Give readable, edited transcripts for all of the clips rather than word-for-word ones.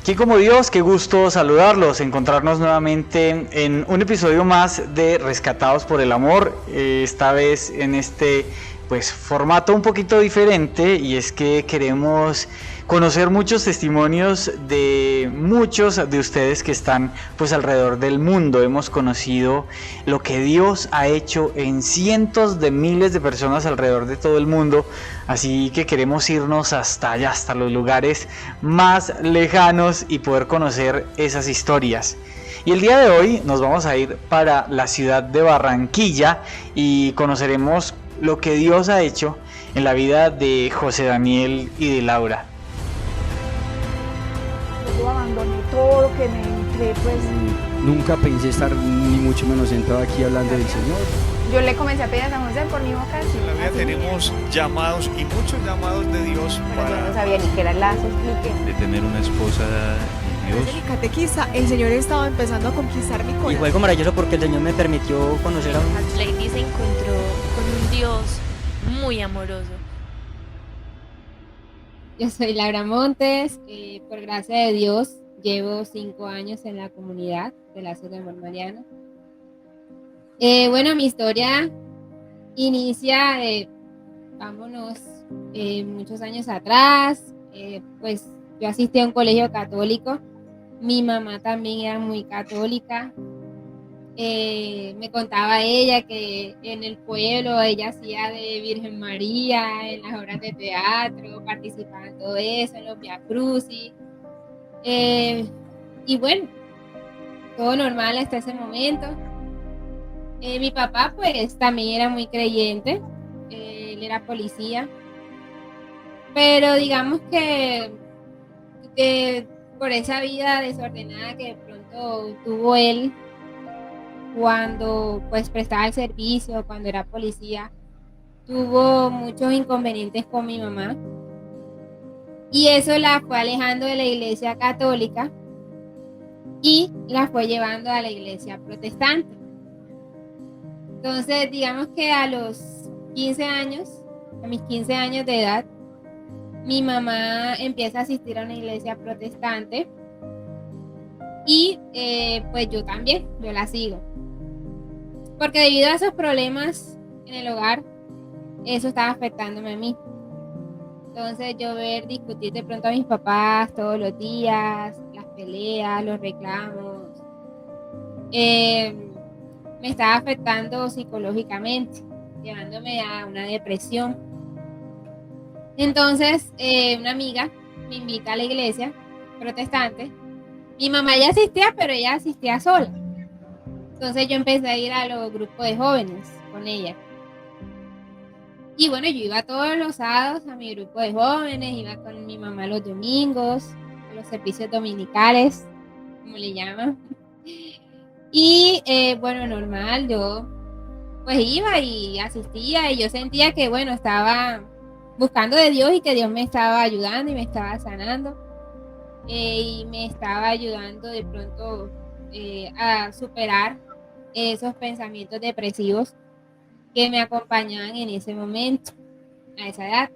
¿Quién como Dios? Qué gusto saludarlos, encontrarnos nuevamente en un episodio más de Rescatados por el Amor, esta vez en este formato un poquito diferente, y es que queremos conocer muchos testimonios de muchos de ustedes que están alrededor del mundo. Hemos conocido lo que Dios ha hecho en cientos de miles de personas alrededor de todo el mundo, así que queremos irnos hasta allá, hasta los lugares más lejanos y poder conocer esas historias. Y el día de hoy nos vamos a ir para la ciudad de Barranquilla y conoceremos lo que Dios ha hecho en la vida de José Daniel y de Laura. Yo abandoné todo lo que me entré, pues. Nunca pensé estar ni mucho menos sentado aquí hablando del Señor. Yo le comencé a pedir a San José por mi vocación. En la vida tenemos llamados y muchos llamados de Dios Pero yo no sabía ni qué era el lazo, explique. De tener una esposa y Dios. Mi catequista, el Señor estaba empezando a conquistar mi corazón. Y fue algo maravilloso porque el Señor me permitió conocer a un... Lady se encontró con un Dios muy amoroso. Yo soy Laura Montes, por gracia de Dios llevo 5 años en la comunidad de Lazos de Amor Mariano. Bueno, mi historia inicia, muchos años atrás. Pues yo asistí a un colegio católico, mi mamá también era muy católica. Me contaba ella que en el pueblo ella hacía de Virgen María en las obras de teatro, participaba en todo eso, en los Via Crucis. Y bueno, todo normal hasta ese momento. Mi papá pues también era muy creyente, él era policía, pero digamos que por esa vida desordenada que de pronto tuvo él, cuando pues prestaba el servicio, cuando era policía, tuvo muchos inconvenientes con mi mamá y eso la fue alejando de la iglesia católica y la fue llevando a la iglesia protestante. Entonces digamos que a mis 15 años de edad, mi mamá empieza a asistir a una iglesia protestante y pues yo también, yo la sigo. Porque debido a esos problemas en el hogar, eso estaba afectándome a mí. Entonces yo ver discutir de pronto a mis papás todos los días, las peleas, los reclamos, me estaba afectando psicológicamente, llevándome a una depresión. Entonces una amiga me invita a la iglesia protestante. Mi mamá ya asistía, pero ella asistía sola. Entonces yo empecé a ir a los grupos de jóvenes con ella. Y bueno, yo iba todos los sábados a mi grupo de jóvenes, iba con mi mamá los domingos, a los servicios dominicales, como le llaman. Y bueno, normal, yo pues iba y asistía y yo sentía que bueno, estaba buscando de Dios y que Dios me estaba ayudando y me estaba sanando. Y me estaba ayudando de pronto a superar esos pensamientos depresivos que me acompañaban en ese momento, a esa edad.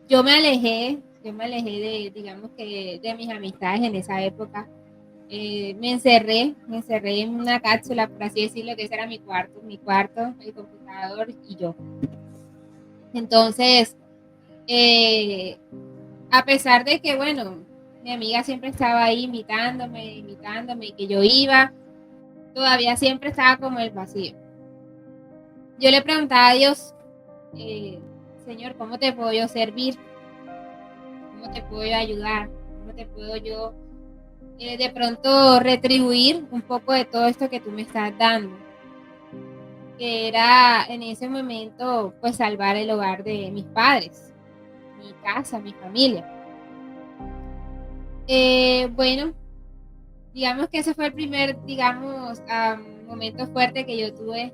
Yo me alejé de, digamos que de mis amistades en esa época. Me encerré en una cápsula, por así decirlo, que ese era mi cuarto, el computador y yo. Entonces, a pesar de que, bueno, mi amiga siempre estaba ahí invitándome, y que yo iba, todavía siempre estaba como el vacío. Yo le preguntaba a Dios, Señor, ¿cómo te puedo yo servir? ¿Cómo te puedo yo ayudar? ¿Cómo te puedo yo de pronto retribuir un poco de todo esto que tú me estás dando? Que era en ese momento pues salvar el hogar de mis padres, mi casa, mi familia. Bueno, digamos que ese fue el primer, momento fuerte que yo tuve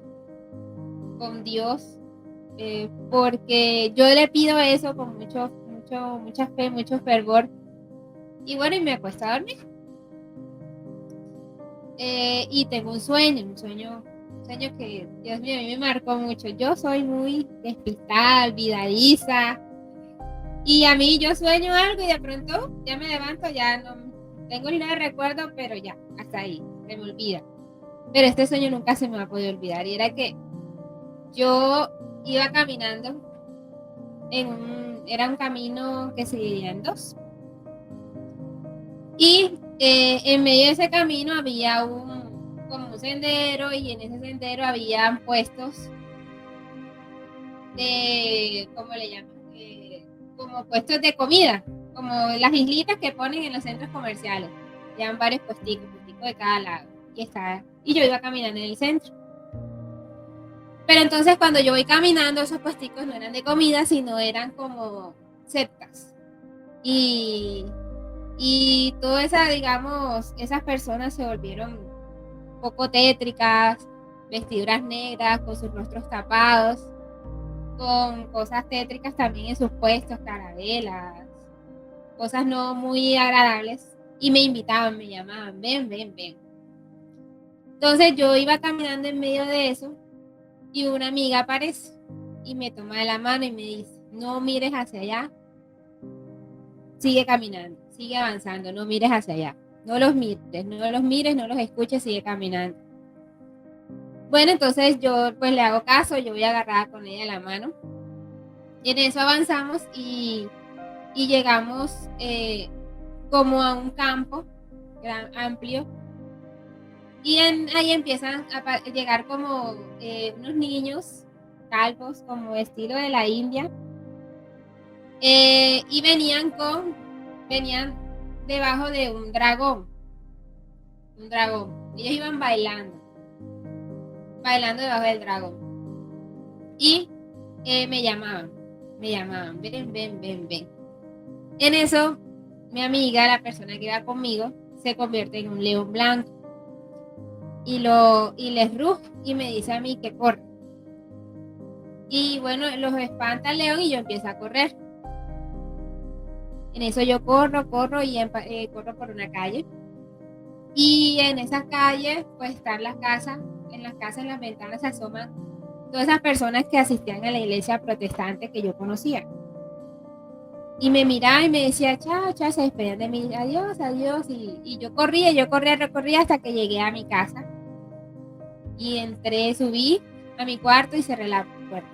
con Dios, porque yo le pido eso con mucha fe, mucho fervor, y bueno, y me acuesto a dormir. Y tengo un sueño que, Dios mío, a mí me marcó mucho. Yo soy muy despistada, olvidadiza, Y a mí yo sueño algo y de pronto ya me levanto, ya no tengo ni nada de recuerdo, pero ya, hasta ahí, se me olvida. Pero este sueño nunca se me va a poder olvidar. Y era que yo iba caminando era un camino que se dividía en dos. Y en medio de ese camino había como un sendero, y en ese sendero había puestos de, ¿cómo le llaman? Como puestos de comida, como las islitas que ponen en los centros comerciales. Llevan varios puesticos de cada lado. Y yo iba caminando en el centro. Pero entonces cuando yo voy caminando, esos puesticos no eran de comida, sino eran como setas. Y todas esas, digamos, esas personas se volvieron un poco tétricas, vestiduras negras, con sus rostros tapados, con cosas tétricas también en sus puestos, carabelas, cosas no muy agradables, y me invitaban, me llamaban, ven. Entonces yo iba caminando en medio de eso, y una amiga aparece y me toma de la mano y me dice, no mires hacia allá, sigue caminando, sigue avanzando, no mires hacia allá, no los mires, no los escuches, sigue caminando. Bueno, entonces yo pues le hago caso, yo voy agarrada con ella de la mano, y en eso avanzamos y llegamos como a un campo amplio, y ahí empiezan a llegar como unos niños calvos, como estilo de la India, y venían debajo de un dragón, ellos iban bailando debajo del dragón, y me llamaban, ven. En eso, mi amiga, la persona que iba conmigo, se convierte en un león blanco, y les ruge y me dice a mí que corre. Y bueno, los espanta el león y yo empiezo a correr. En eso yo corro y corro por una calle. Y en esa calle, pues están las casas. En las ventanas se asoman todas esas personas que asistían a la iglesia protestante que yo conocía. Y me miraba y me decía, chao, se despedían de mí, adiós. Y yo recorría hasta que llegué a mi casa. Y subí a mi cuarto y cerré la puerta.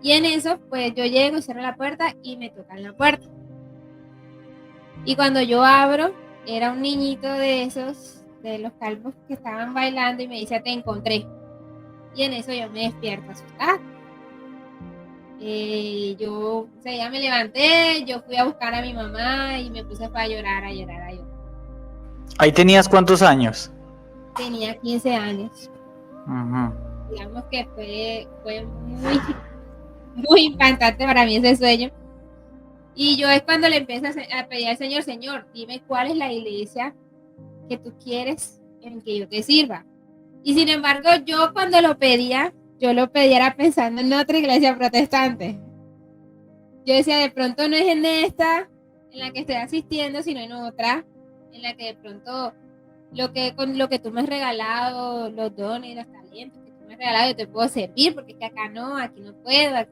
Y en eso, pues yo llego y cierro la puerta y me tocan la puerta. Y cuando yo abro, era un niñito de los calvos que estaban bailando, y me dice, te encontré. Y en eso yo me despierto asustada. Ya me levanté, yo fui a buscar a mi mamá y me puse para llorar. ¿Ahí tenías cuántos años? Tenía 15 años. Ajá. Digamos que fue muy, muy impactante para mí ese sueño. Y yo es cuando le empiezo a pedir al Señor, dime cuál es la iglesia que tú quieres en que yo te sirva. Y sin embargo, yo cuando lo pedía era pensando en otra iglesia protestante. Yo decía, de pronto no es en esta en la que estoy asistiendo, sino en otra, en la que de pronto con lo que tú me has regalado, los dones, los talentos que tú me has regalado, yo te puedo servir, porque es que acá no, aquí no puedo, aquí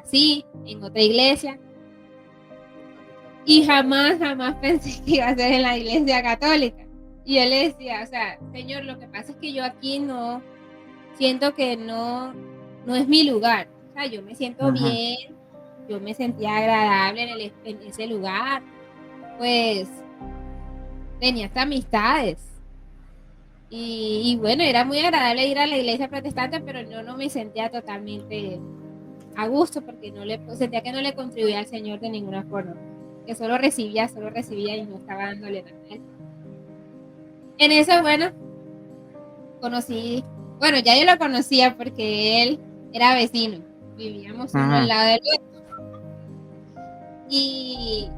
sí, en otra iglesia. Y jamás pensé que iba a ser en la iglesia católica. Y yo le decía, o sea, Señor, lo que pasa es que yo aquí no, siento que no es mi lugar. O sea, yo me siento bien, yo me sentía agradable en ese lugar. Pues tenía hasta amistades. Y bueno, era muy agradable ir a la iglesia protestante, pero yo no me sentía totalmente a gusto, porque sentía que no le contribuía al Señor de ninguna forma, que solo recibía y no estaba dándole nada a él. En eso, bueno, ya yo lo conocía porque él era vecino, vivíamos uno al lado del otro. Y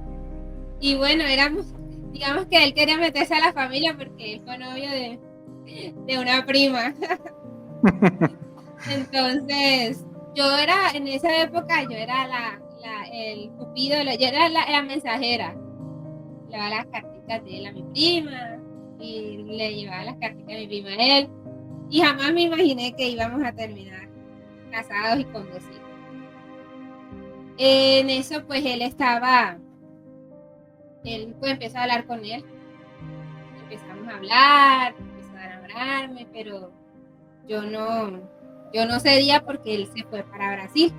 bueno, digamos que él quería meterse a la familia porque él fue novio de una prima. Entonces, en esa época, yo era el cupido, yo era la mensajera. Le daba las cartitas de él a mi prima y le llevaba las cartitas de mi prima a él. Y jamás me imaginé que íbamos a terminar casados y con 2 hijos. En eso, pues él pues empezó a hablar con él. Empezamos a hablar, empezó a enamorarme, pero yo no cedía porque él se fue para Brasil.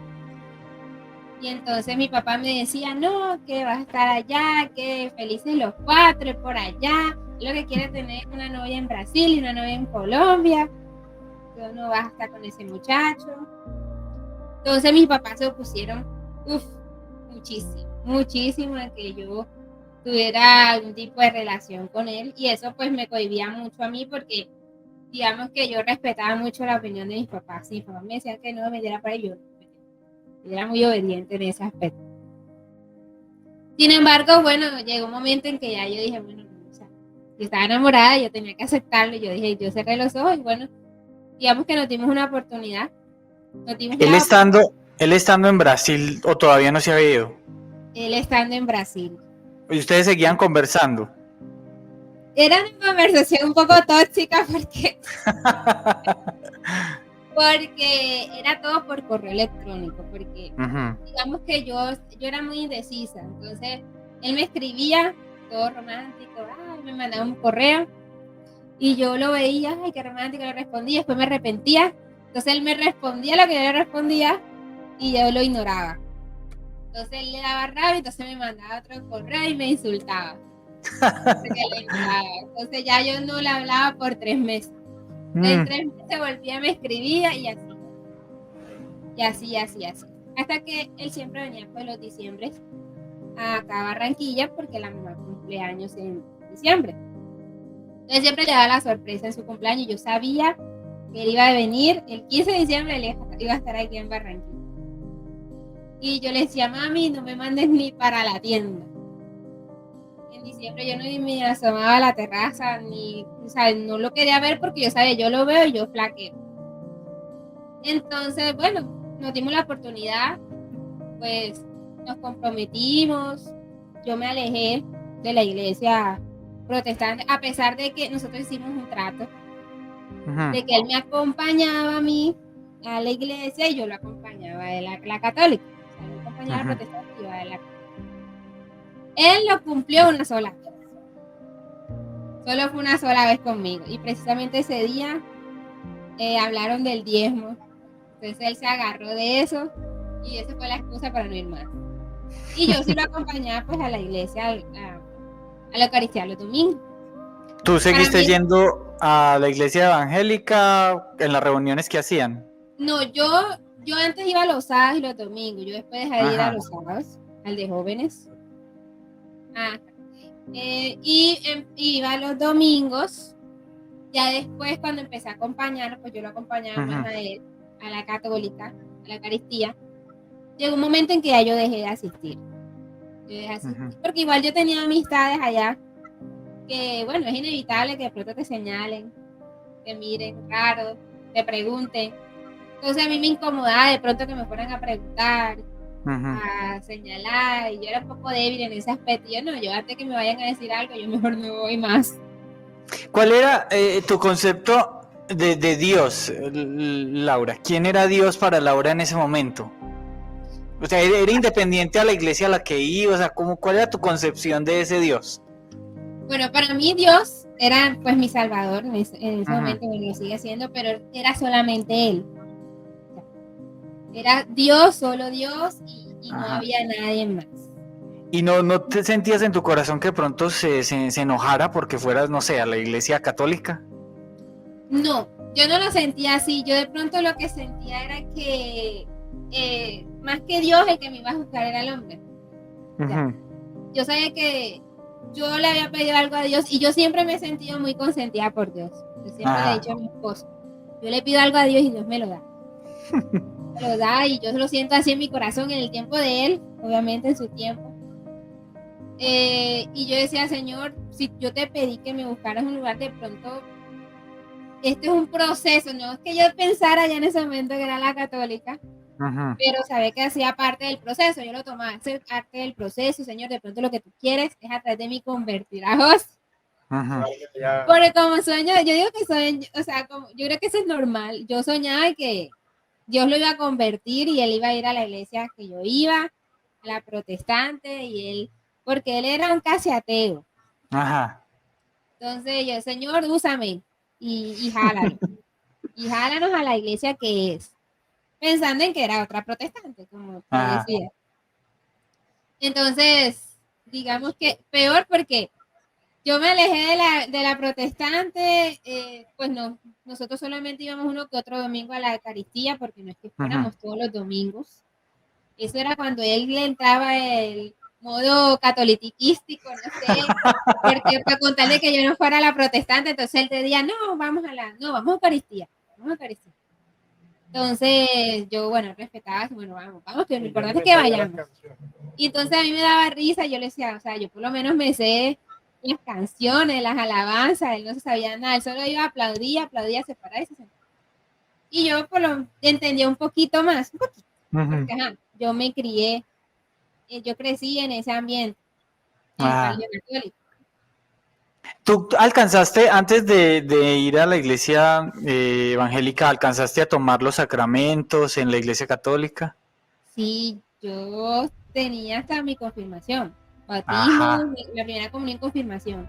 Y entonces mi papá me decía, no, que vas a estar allá, que felices los 4 por allá. Lo que quiere tener una novia en Brasil y una novia en Colombia. Yo no vas a estar con ese muchacho. Entonces mis papás se opusieron, muchísimo a que yo tuviera algún tipo de relación con él. Y eso pues me cohibía mucho a mí porque digamos que yo respetaba mucho la opinión de mis papás. Si mis papás me decían que no me diera para ello, yo era muy obediente en ese aspecto. Sin embargo, bueno, llegó un momento en que ya yo dije, bueno, o sea, yo estaba enamorada, yo tenía que aceptarlo. Yo dije, yo cerré los ojos y bueno, digamos que nos dimos una oportunidad. Él estando en Brasil o todavía no se había ido. Él estando en Brasil. Y ustedes seguían conversando. Era una conversación un poco tóxica porque era todo por correo electrónico, porque digamos que yo era muy indecisa. Entonces él me escribía todo romántico, me mandaba un correo y yo lo veía, ay, qué romántico, le respondía, después me arrepentía. Entonces él me respondía lo que yo le respondía y yo lo ignoraba. Entonces él le daba rabia, entonces me mandaba otro correo y me insultaba. Entonces ya yo no le hablaba por 3 meses. En 3 meses volvía, me escribía y así. Hasta que él siempre venía por los diciembres acá a Barranquilla porque la mamá cumple años en diciembre. Entonces siempre le daba la sorpresa en su cumpleaños. Yo sabía que él iba a venir el 15 de diciembre, él iba a estar aquí en Barranquilla. Y yo le decía, mami, no me mandes ni para la tienda. En diciembre yo no me asomaba a la terraza, no lo quería ver porque yo sabía, yo lo veo y yo flaqueo. Entonces, bueno, nos dimos la oportunidad, pues nos comprometimos, yo me alejé de la iglesia protestante, a pesar de que nosotros hicimos un trato, de que él me acompañaba a mí a la iglesia y yo lo acompañaba a la católica. O sea, yo acompañaba a la protestante y yo a la católica. Él lo cumplió una sola vez. Solo fue una sola vez conmigo. Y precisamente ese día hablaron del diezmo. Entonces él se agarró de eso y esa fue la excusa para no ir más. Y yo sí lo acompañaba pues a la iglesia, a la Eucaristía los domingos. ¿Tú seguiste yendo a la iglesia evangélica en las reuniones que hacían? No, yo antes iba a los sábados y los domingos. Yo después dejé de ir a los sábados, al de jóvenes. Y iba los domingos. Ya después cuando empecé a acompañarlo, pues yo lo acompañaba más a él, a la católica, a la Eucaristía. Llegó un momento en que ya yo dejé de asistir. Porque igual yo tenía amistades allá que, bueno, es inevitable que de pronto te señalen, te miren raro, te pregunten. Entonces a mí me incomodaba de pronto que me fueran a preguntar, a señalar, y yo era un poco débil en ese aspecto. Yo antes que me vayan a decir algo, yo mejor no voy más. ¿Cuál era tu concepto de Dios, Laura? ¿Quién era Dios para Laura en ese momento? O sea, ¿era independiente a la iglesia a la que iba? O sea, ¿cuál era tu concepción de ese Dios? Bueno, para mí Dios era pues mi salvador en ese momento, bueno, lo sigue siendo, pero era solamente Él. Era Dios, solo Dios, y no había nadie más. ¿Y no te sentías en tu corazón que pronto se enojara porque fueras, no sé, a la iglesia católica? No, yo no lo sentía así. Yo de pronto lo que sentía era que más que Dios, el que me iba a juzgar era el hombre. Yo sabía que yo le había pedido algo a Dios y yo siempre me he sentido muy consentida por Dios. Yo siempre le he dicho a mi esposo, yo le pido algo a Dios y Dios me lo da. Me lo da y yo lo siento así en mi corazón, en el tiempo de Él, obviamente en su tiempo. Y yo decía, Señor, si yo te pedí que me buscaras un lugar, de pronto este es un proceso, no es que yo pensara ya en ese momento que era la católica, pero sabía que hacía parte del proceso, yo lo tomaba, hacer parte del proceso. Señor, de pronto lo que tú quieres es a través de mí convertir a José. Porque como sueño, yo digo que sueño, o sea, yo creo que eso es normal. Yo soñaba que Dios lo iba a convertir y él iba a ir a la iglesia que yo iba a la protestante y él, porque él era un casi ateo. Ajá. Entonces yo, Señor, úsame y jálalo. Y jálanos a la iglesia que es. Pensando en que era otra protestante, como te Ajá. decía. Entonces, digamos que peor porque yo me alejé de la protestante, pues no, nosotros solamente íbamos uno que otro domingo a la Eucaristía, porque no es que fuéramos todos los domingos. Eso era cuando él le entraba el modo catoliquístico, no sé, porque para contarle que yo no fuera a la protestante, entonces él te decía, no, vamos a Eucaristía, vamos a Eucaristía. Entonces yo, bueno, respetaba, bueno, vamos, que lo importante es que vayamos. Y entonces a mí me daba risa, yo le decía, o sea, yo por lo menos me sé las canciones, las alabanzas, él no se sabía nada, él solo iba a aplaudir, se paraba y se sentaba. Y yo entendía un poquito más, un poquito, porque ajá, yo me crié, yo crecí en ese ambiente, en el colegio católico. ¿Tú alcanzaste, antes de ir a la iglesia evangélica, alcanzaste a tomar los sacramentos en la iglesia católica? Sí, yo tenía hasta mi confirmación, bautismo, la primera comunión, confirmación,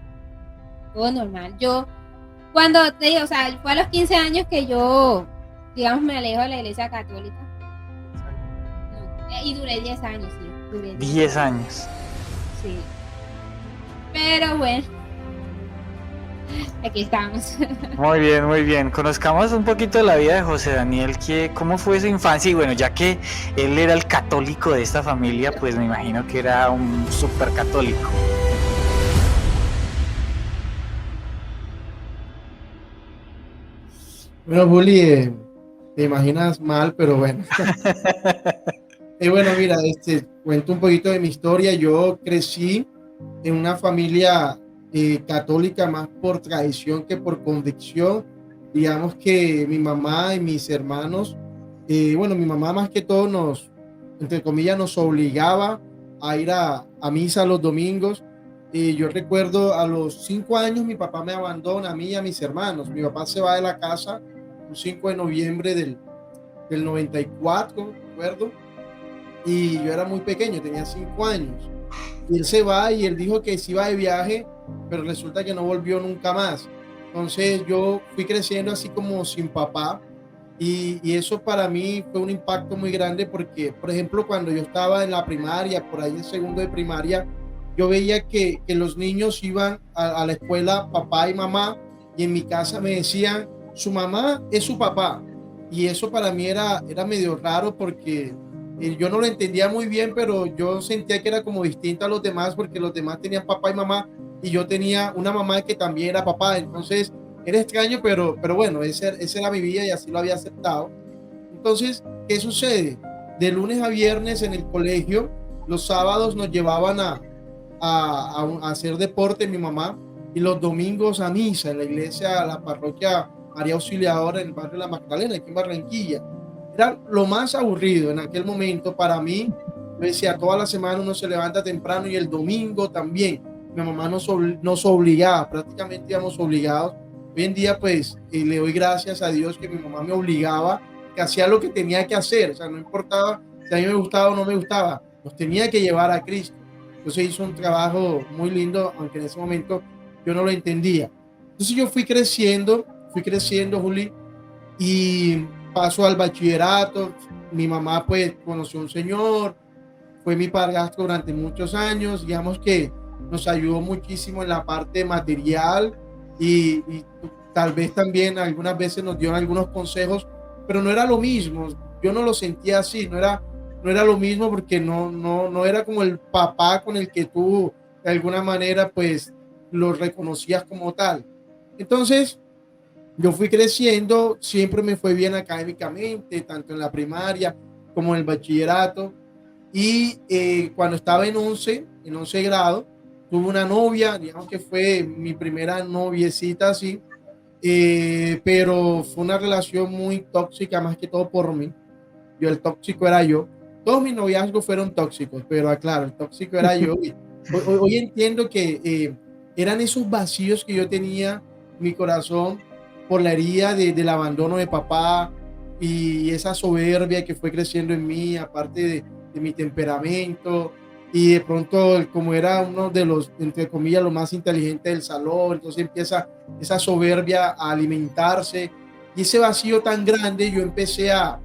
todo normal. Yo, cuando te digo, o sea, fue a los 15 años que yo, digamos, me alejo de la iglesia católica. No, y duré 10 años, sí. Duré 10 años. Sí. Pero bueno, aquí estamos. Muy bien, muy bien. Conozcamos un poquito de la vida de José Daniel, cómo fue su infancia. Y bueno, ya que él era el católico de esta familia, pues me imagino que era un súper católico. Bueno, Juli, te imaginas mal, pero bueno. Bueno, mira, cuento un poquito de mi historia. Yo crecí en una familia católica más por tradición que por convicción. Digamos que mi mamá y mis hermanos, bueno, mi mamá más que todo entre comillas, nos obligaba a ir a misa los domingos. Yo recuerdo a los 5 años mi papá me abandona a mí y a mis hermanos. Mi papá se va de la casa el 5 de noviembre del 94, recuerdo. Y yo era muy pequeño, tenía 5 años. Y él se va y él dijo que se iba de viaje, pero resulta que no volvió nunca más. Entonces yo fui creciendo así como sin papá y eso para mí fue un impacto muy grande porque, por ejemplo, cuando yo estaba en la primaria, por ahí en segundo de primaria, yo veía que los niños iban a la escuela papá y mamá y en mi casa me decían, su mamá es su papá. Y eso para mí era medio raro porque yo no lo entendía muy bien, pero yo sentía que era como distinto a los demás porque los demás tenían papá y mamá y yo tenía una mamá que también era papá. Entonces era extraño, pero bueno, esa era mi vida y así lo había aceptado. Entonces, ¿qué sucede? De lunes a viernes en el colegio, los sábados nos llevaban a hacer deporte mi mamá y los domingos a misa en la iglesia, la parroquia María Auxiliadora en el barrio de La Magdalena, aquí en Barranquilla. Era lo más aburrido en aquel momento para mí. Yo decía, toda la semana uno se levanta temprano y el domingo también. Mi mamá nos obligaba, prácticamente íbamos obligados. Hoy en día, pues, le doy gracias a Dios que mi mamá me obligaba, que hacía lo que tenía que hacer. O sea, no importaba si a mí me gustaba o no me gustaba, nos tenía que llevar a Cristo. Entonces hizo un trabajo muy lindo, aunque en ese momento yo no lo entendía. Entonces yo fui creciendo, Juli, y paso al bachillerato. Mi mamá pues conoció a un señor, fue mi padrastro durante muchos años, digamos que nos ayudó muchísimo en la parte material y tal vez también algunas veces nos dio algunos consejos, pero no era lo mismo, yo no lo sentía así, no era lo mismo porque no era como el papá con el que tú de alguna manera pues lo reconocías como tal. Entonces yo fui creciendo, siempre me fue bien académicamente, tanto en la primaria como en el bachillerato. Y cuando estaba en 11 grado, tuve una novia, digamos que fue mi primera noviecita así, pero fue una relación muy tóxica, más que todo por mí. El tóxico era yo. Todos mis noviazgos fueron tóxicos, pero aclaro, el tóxico era yo. Hoy entiendo que eran esos vacíos que yo tenía en mi corazón por la herida del abandono de papá y esa soberbia que fue creciendo en mí, aparte de mi temperamento, y de pronto, como era uno de los, entre comillas, los más inteligentes del salón, entonces empieza esa soberbia a alimentarse, y ese vacío tan grande yo empecé a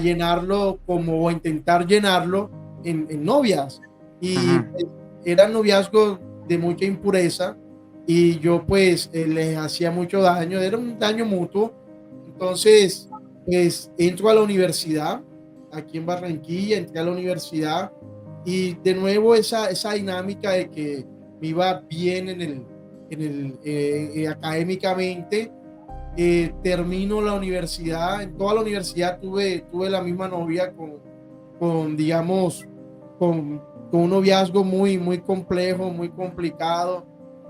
llenarlo, como a intentar llenarlo en novias, y pues, eran noviazgos de mucha impureza, y yo pues les hacía mucho daño, era un daño mutuo. Entonces pues entro a la universidad aquí en Barranquilla, entré a la universidad, y de nuevo esa dinámica de que me iba bien académicamente. Termino la universidad, en toda la universidad tuve la misma novia digamos, con un noviazgo muy complejo, muy complicado.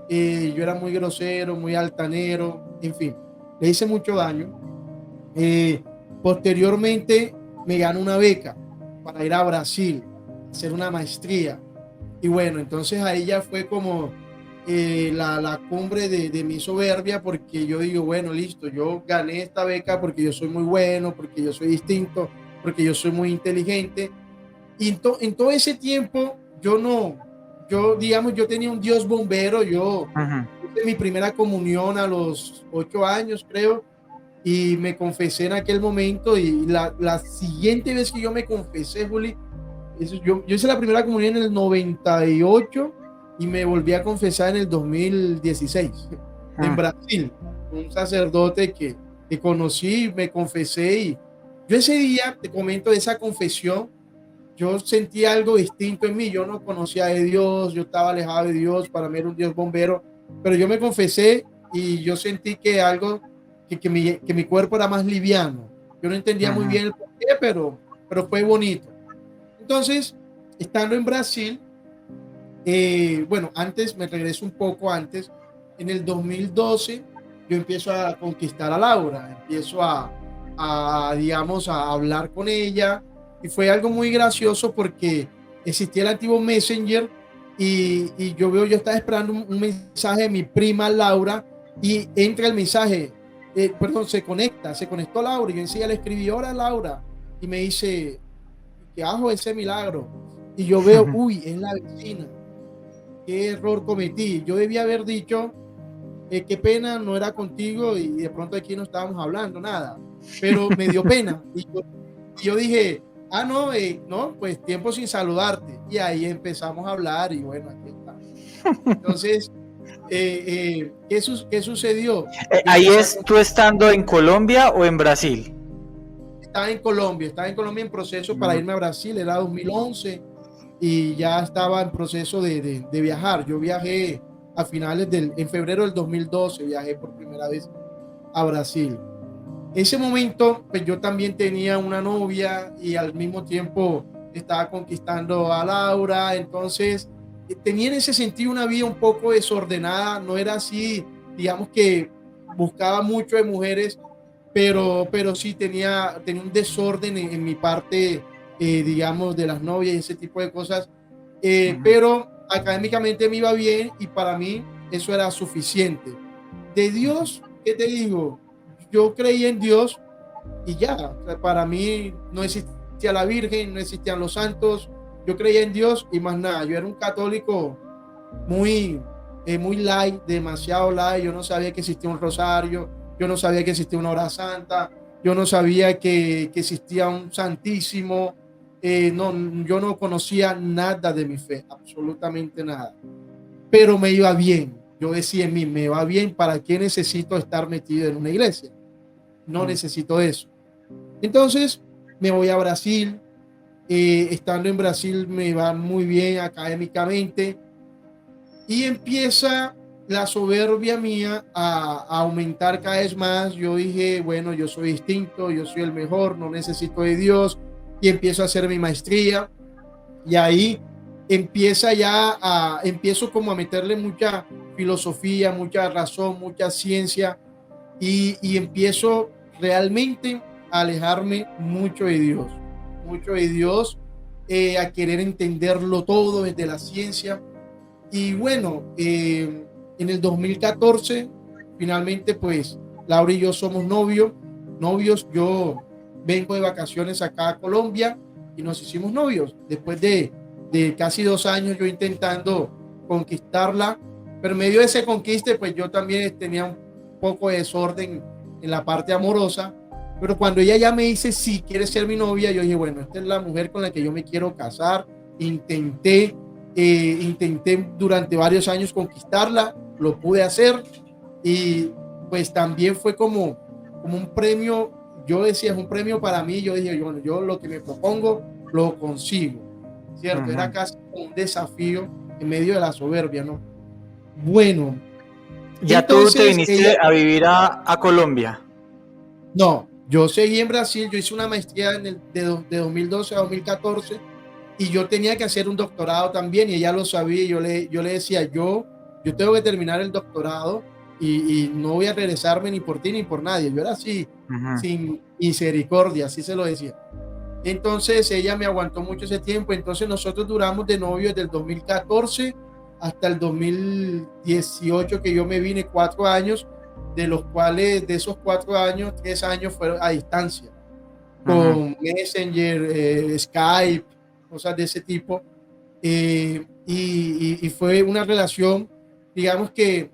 Yo era muy grosero, muy altanero, en fin, le hice mucho daño. Posteriormente me ganó una beca para ir a Brasil, hacer una maestría, y bueno, entonces ahí ya fue como la cumbre de mi soberbia, porque yo digo, bueno, listo, yo gané esta beca porque yo soy muy bueno, porque yo soy distinto, porque yo soy muy inteligente, y en todo ese tiempo digamos, yo tenía un Dios bombero. Yo hice mi primera comunión a los 8 años, creo, y me confesé en aquel momento, y la siguiente vez que yo me confesé, Juli, yo hice la primera comunión en el 98 y me volví a confesar en el 2016 en Brasil, un sacerdote que conocí, me confesé, y yo ese día, te comento, de esa confesión, yo sentí algo distinto en mí. Yo no conocía de Dios, yo estaba alejado de Dios, para mí era un Dios bombero, pero yo me confesé y yo sentí que algo, que mi cuerpo era más liviano. Yo no entendía muy bien el porqué, pero fue bonito. Entonces, estando en Brasil, bueno, antes, me regreso un poco antes, en el 2012, yo empiezo a conquistar a Laura, empiezo digamos, a hablar con ella, y fue algo muy gracioso porque existía el antiguo Messenger, y yo estaba esperando un mensaje de mi prima Laura, y entra el mensaje, se conectó Laura, y yo enseguida le escribí, hola Laura, y me dice, ¿qué hago ese milagro? Y yo veo, uy, es la vecina, qué error cometí, yo debía haber dicho, qué pena, no era contigo, y de pronto aquí no estábamos hablando nada, pero me dio pena, y yo dije, no, pues tiempo sin saludarte, y ahí empezamos a hablar, y bueno, aquí está. Entonces, ¿qué sucedió? ¿Ahí es tú estando en Colombia o en Brasil? Estaba en Colombia en proceso para irme a Brasil, era 2011, y ya estaba en proceso de viajar. Yo viajé en febrero del 2012, viajé por primera vez a Brasil. En ese momento, pues yo también tenía una novia, y al mismo tiempo estaba conquistando a Laura. Entonces tenía en ese sentido una vida un poco desordenada. No era así, digamos, que buscaba mucho de mujeres, pero sí tenía un desorden en mi parte, digamos, de las novias y ese tipo de cosas. Pero académicamente me iba bien, y para mí eso era suficiente. De Dios, ¿qué te digo? Yo creí en Dios y ya. O sea, para mí no existía la Virgen, no existían los santos. Yo creía en Dios y más nada. Yo era un católico muy light, demasiado light. Yo no sabía que existía un rosario, yo no sabía que existía una hora santa, yo no sabía que existía un santísimo. Yo no conocía nada de mi fe, absolutamente nada. Pero me iba bien. Yo decía en mí, me va bien, ¿para qué necesito estar metido en una iglesia? No necesito eso. Entonces me voy a Brasil. Estando en Brasil me va muy bien académicamente, y empieza la soberbia mía a aumentar cada vez más. Yo dije, bueno, yo soy distinto, yo soy el mejor, no necesito de Dios, y empiezo a hacer mi maestría, y ahí empiezo como a meterle mucha filosofía, mucha razón, mucha ciencia, y empiezo realmente a alejarme mucho de Dios, a querer entenderlo todo desde la ciencia. Y bueno, en el 2014 finalmente, pues Laura y yo somos novios. Yo vengo de vacaciones acá a Colombia, y nos hicimos novios. Después de casi 2 años yo intentando conquistarla, pero en medio de ese conquiste, pues yo también tenía un poco de desorden en la parte amorosa, pero cuando ella ya me dice sí, quiere ser mi novia, yo dije, bueno, esta es la mujer con la que yo me quiero casar. Intenté durante varios años conquistarla, lo pude hacer, y pues también fue como un premio. Yo decía, es un premio para mí. Yo dije, bueno, yo lo que me propongo lo consigo, ¿cierto? Uh-huh. Era casi un desafío en medio de la soberbia, ¿no? Bueno. ¿Ya entonces, tú te viniste a vivir a Colombia? No, yo seguí en Brasil. Yo hice una maestría de 2012 a 2014 y yo tenía que hacer un doctorado también, y ella lo sabía. Yo le decía, yo tengo que terminar el doctorado y no voy a regresarme ni por ti ni por nadie. Yo era así, uh-huh, sin misericordia, así se lo decía. Entonces ella me aguantó mucho ese tiempo. Entonces nosotros duramos de novios desde el 2014 hasta el 2018, que yo me vine, 4 años, de los cuales de esos 4 años, 3 años fueron a distancia, uh-huh, con Messenger, Skype, cosas de ese tipo, y fue una relación, digamos que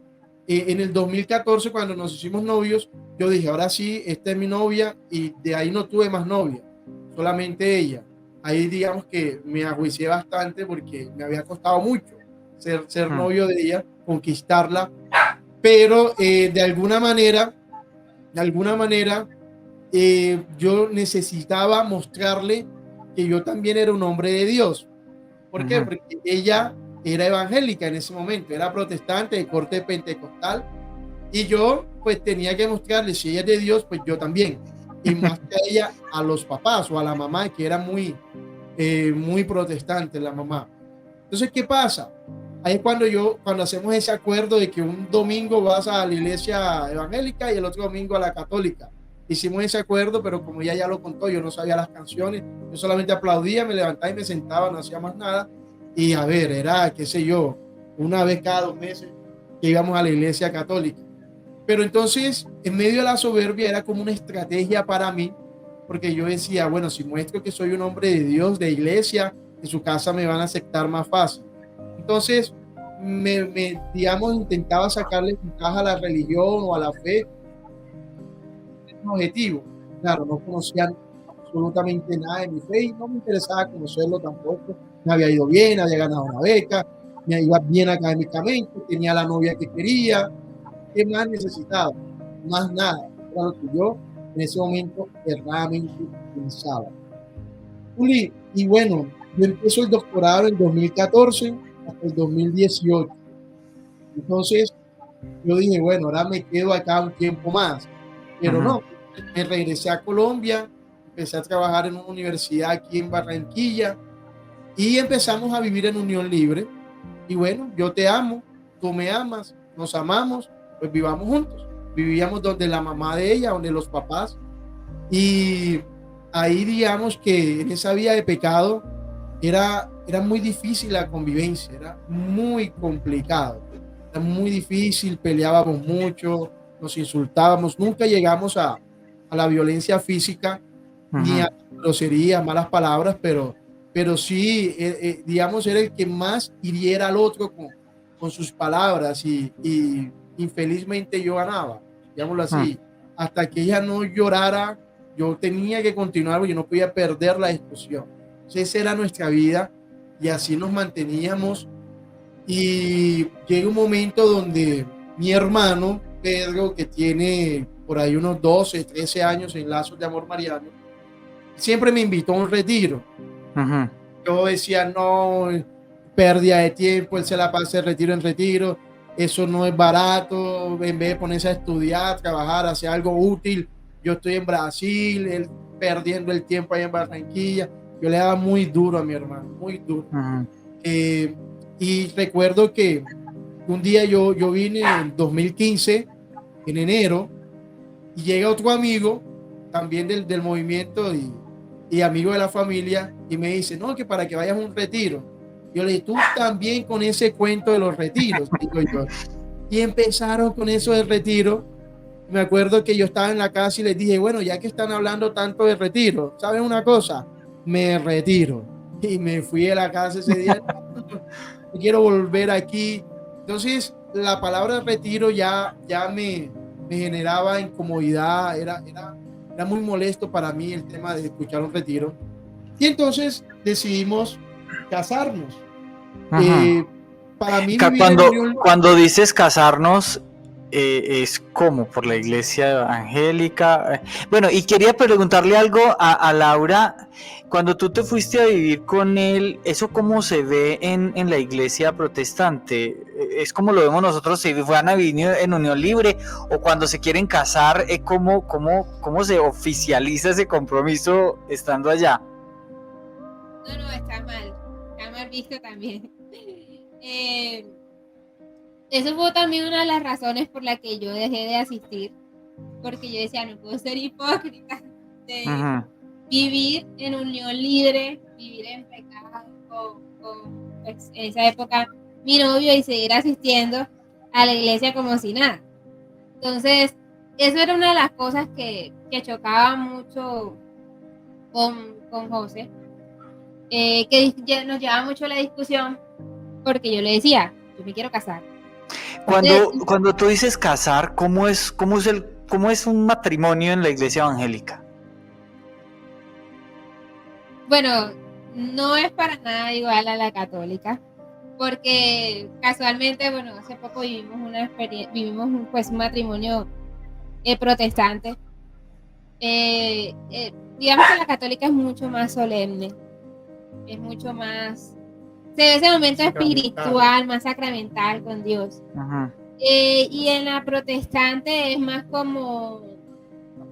en el 2014, cuando nos hicimos novios, yo dije, ahora sí, esta es mi novia, y de ahí no tuve más novia, solamente ella. Ahí digamos que me agüicié bastante porque me había costado mucho ser novio de ella, conquistarla, pero de alguna manera, yo necesitaba mostrarle que yo también era un hombre de Dios. ¿Por qué? Porque ella era evangélica en ese momento, era protestante de corte pentecostal, y yo pues tenía que mostrarle, si ella es de Dios, pues yo también, y más que ella, a los papás o a la mamá, que era muy protestante la mamá. Entonces, ¿qué pasa? Ahí es cuando hacemos ese acuerdo de que un domingo vas a la iglesia evangélica y el otro domingo a la católica. Hicimos ese acuerdo, pero como ella ya lo contó, yo no sabía las canciones, yo solamente aplaudía, me levantaba y me sentaba, no hacía más nada. Y a ver, era, qué sé yo, una vez cada 2 meses que íbamos a la iglesia católica. Pero entonces, en medio de la soberbia, era como una estrategia para mí, porque yo decía, bueno, si muestro que soy un hombre de Dios, de iglesia, en su casa me van a aceptar más fácil. Entonces, digamos, intentaba sacarle ventaja a la religión o a la fe. Un objetivo. Claro, no conocía absolutamente nada de mi fe y no me interesaba conocerlo tampoco. Me había ido bien, había ganado una beca, me iba bien académicamente, tenía la novia que quería. ¿Qué más necesitaba? Más nada. Era lo que yo en ese momento erradamente pensaba. Juli, y bueno, yo empecé el doctorado en 2014 hasta el 2018. Entonces, yo dije, bueno, ahora me quedo acá un tiempo más. Pero no, me regresé a Colombia, empecé a trabajar en una universidad aquí en Barranquilla y empezamos a vivir en unión libre. Y bueno, yo te amo, tú me amas, nos amamos, pues vivamos juntos. Vivíamos donde la mamá de ella, donde los papás. Y ahí digamos que en esa vida de pecado era muy difícil la convivencia, era muy complicado, era muy difícil, peleábamos mucho, nos insultábamos, nunca llegamos a la violencia física, ni a groserías, malas palabras, pero sí, digamos, era el que más hiriera al otro con sus palabras, y infelizmente yo ganaba, digámoslo así, hasta que ella no llorara, yo tenía que continuar, porque yo no podía perder la discusión. Entonces, esa era nuestra vida y así nos manteníamos. Y llega un momento donde mi hermano Pedro, que tiene por ahí unos 12, 13 años en Lazos de Amor Mariano, siempre me invitó a un retiro. Yo decía, no, pérdida de tiempo, él se la pasa de retiro en retiro, eso no es barato, en vez de ponerse a estudiar, trabajar, hacer algo útil. Yo estoy en Brasil, él perdiendo el tiempo ahí en Barranquilla. Yo le daba muy duro a mi hermano, muy duro. Y recuerdo que un día yo vine en 2015, en enero, y llega otro amigo, también del movimiento y amigo de la familia, y me dice, no, que para que vayas a un retiro. Yo le dije, tú también con ese cuento de los retiros, digo yo. Y empezaron con eso del retiro. Me acuerdo que yo estaba en la casa y les dije, bueno, ya que están hablando tanto de retiro, ¿saben una cosa? me retiro. Y me fui de la casa ese día, no quiero volver aquí. Entonces, la palabra retiro ya me generaba incomodidad, era muy molesto para mí el tema de escuchar un retiro. Y entonces decidimos casarnos. Para mí vivir en unión... Cuando dices casarnos, es como por la iglesia evangélica. Bueno, y quería preguntarle algo a Laura. Cuando tú te fuiste a vivir con él, ¿eso cómo se ve en la iglesia protestante? ¿Es como lo vemos nosotros si fueran a vivir en unión libre? ¿O cuando se quieren casar, cómo se oficializa ese compromiso estando allá? No, está mal visto también. Eso fue también una de las razones por la que yo dejé de asistir, porque yo decía, no puedo ser hipócrita de vivir en unión libre, vivir en pecado con pues, en esa época mi novio y seguir asistiendo a la iglesia como si nada. Entonces, eso era una de las cosas que chocaba mucho con José, que nos llevaba mucho la discusión, porque yo le decía, yo me quiero casar. Cuando tú dices casar, ¿cómo es un matrimonio en la iglesia evangélica? Bueno, no es para nada igual a la católica, porque casualmente, bueno, hace poco vivimos un matrimonio protestante. Digamos que la católica es mucho más solemne, es mucho más, se ve ese momento espiritual, más sacramental con Dios. Y en la protestante es más como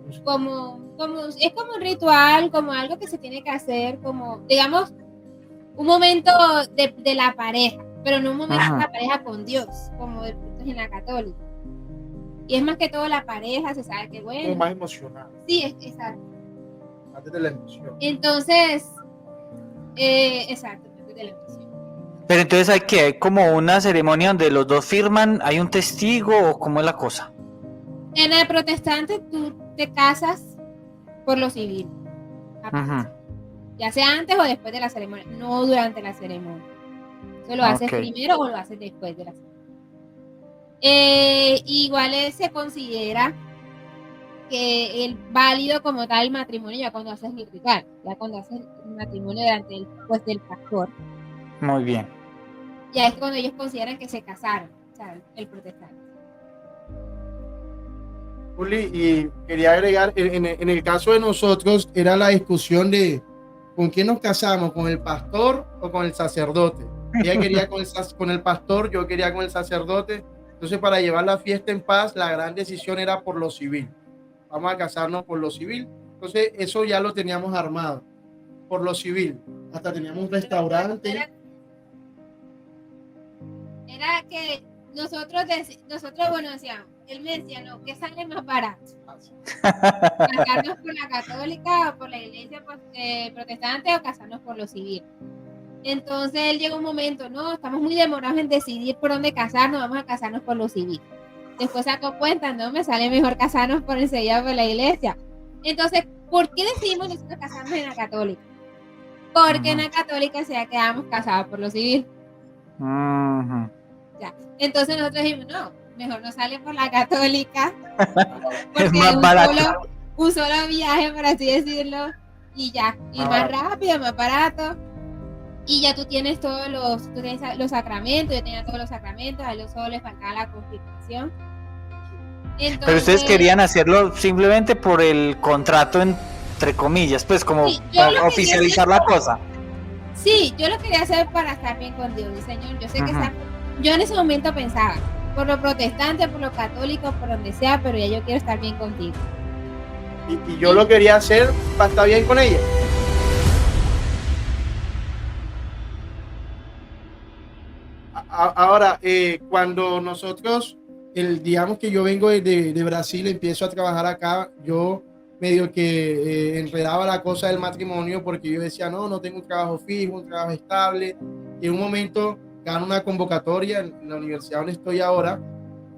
es como un ritual, como algo que se tiene que hacer, como, digamos, un momento de la pareja, pero no un momento de la pareja con Dios, como de pronto en la católica. Y es más que todo la pareja, se sabe que bueno. Como más emocional. Sí, exacto. Antes de la emoción. Entonces, exacto, antes de la emoción. Pero entonces hay como una ceremonia donde los dos firman, ¿hay un testigo o cómo es la cosa? En el protestante tú te casas por lo civil, ya sea antes o después de la ceremonia, no durante la ceremonia. Eso lo haces primero o lo haces después de la ceremonia. Igual se considera que el válido como tal el matrimonio ya cuando haces el ritual, ya cuando haces el matrimonio delante del pastor. Muy bien. Ya es cuando ellos consideran que se casaron, o sea, el protestante. Juli, y quería agregar, en el caso de nosotros era la discusión de ¿con quién nos casamos? ¿Con el pastor o con el sacerdote? Ella quería con el pastor, yo quería con el sacerdote. Entonces, para llevar la fiesta en paz, la gran decisión era por lo civil. Vamos a casarnos por lo civil. Entonces, eso ya lo teníamos armado, por lo civil. Hasta teníamos un restaurante. Era que nosotros bueno, decíamos, él me decía, no, ¿qué sale más barato? ¿Casarnos por la católica o por la iglesia protestante o casarnos por lo civil? Entonces él llegó un momento, no, estamos muy demorados en decidir por dónde casarnos, vamos a casarnos por lo civil. Después sacó cuenta, no, me sale mejor casarnos por enseguida por la iglesia. Entonces, ¿por qué decidimos nosotros casarnos en la católica? Porque en la católica ya quedamos casados por lo civil. Ya. Entonces nosotros dijimos, no, mejor no sale por la católica. Es más barato. Un solo viaje, por así decirlo, y ya, y más rápido, más barato. Y ya tú tienes todos los sacramentos, yo tenía todos los sacramentos, a él solo le faltaba la confirmación. Entonces, pero ustedes querían hacerlo simplemente por el contrato, entre comillas, pues como sí, para oficializar la cosa. Sí, yo lo quería hacer para estar bien con Dios, mi Señor. Yo sé que yo en ese momento pensaba, por lo protestante, por lo católico, por donde sea, pero ya yo quiero estar bien contigo. Y yo lo quería hacer para estar bien con ella. Ahora, cuando nosotros, digamos que yo vengo de Brasil, empiezo a trabajar acá, yo medio que enredaba la cosa del matrimonio porque yo decía, no tengo un trabajo fijo, un trabajo estable. Y en un momento gano una convocatoria en la universidad donde estoy ahora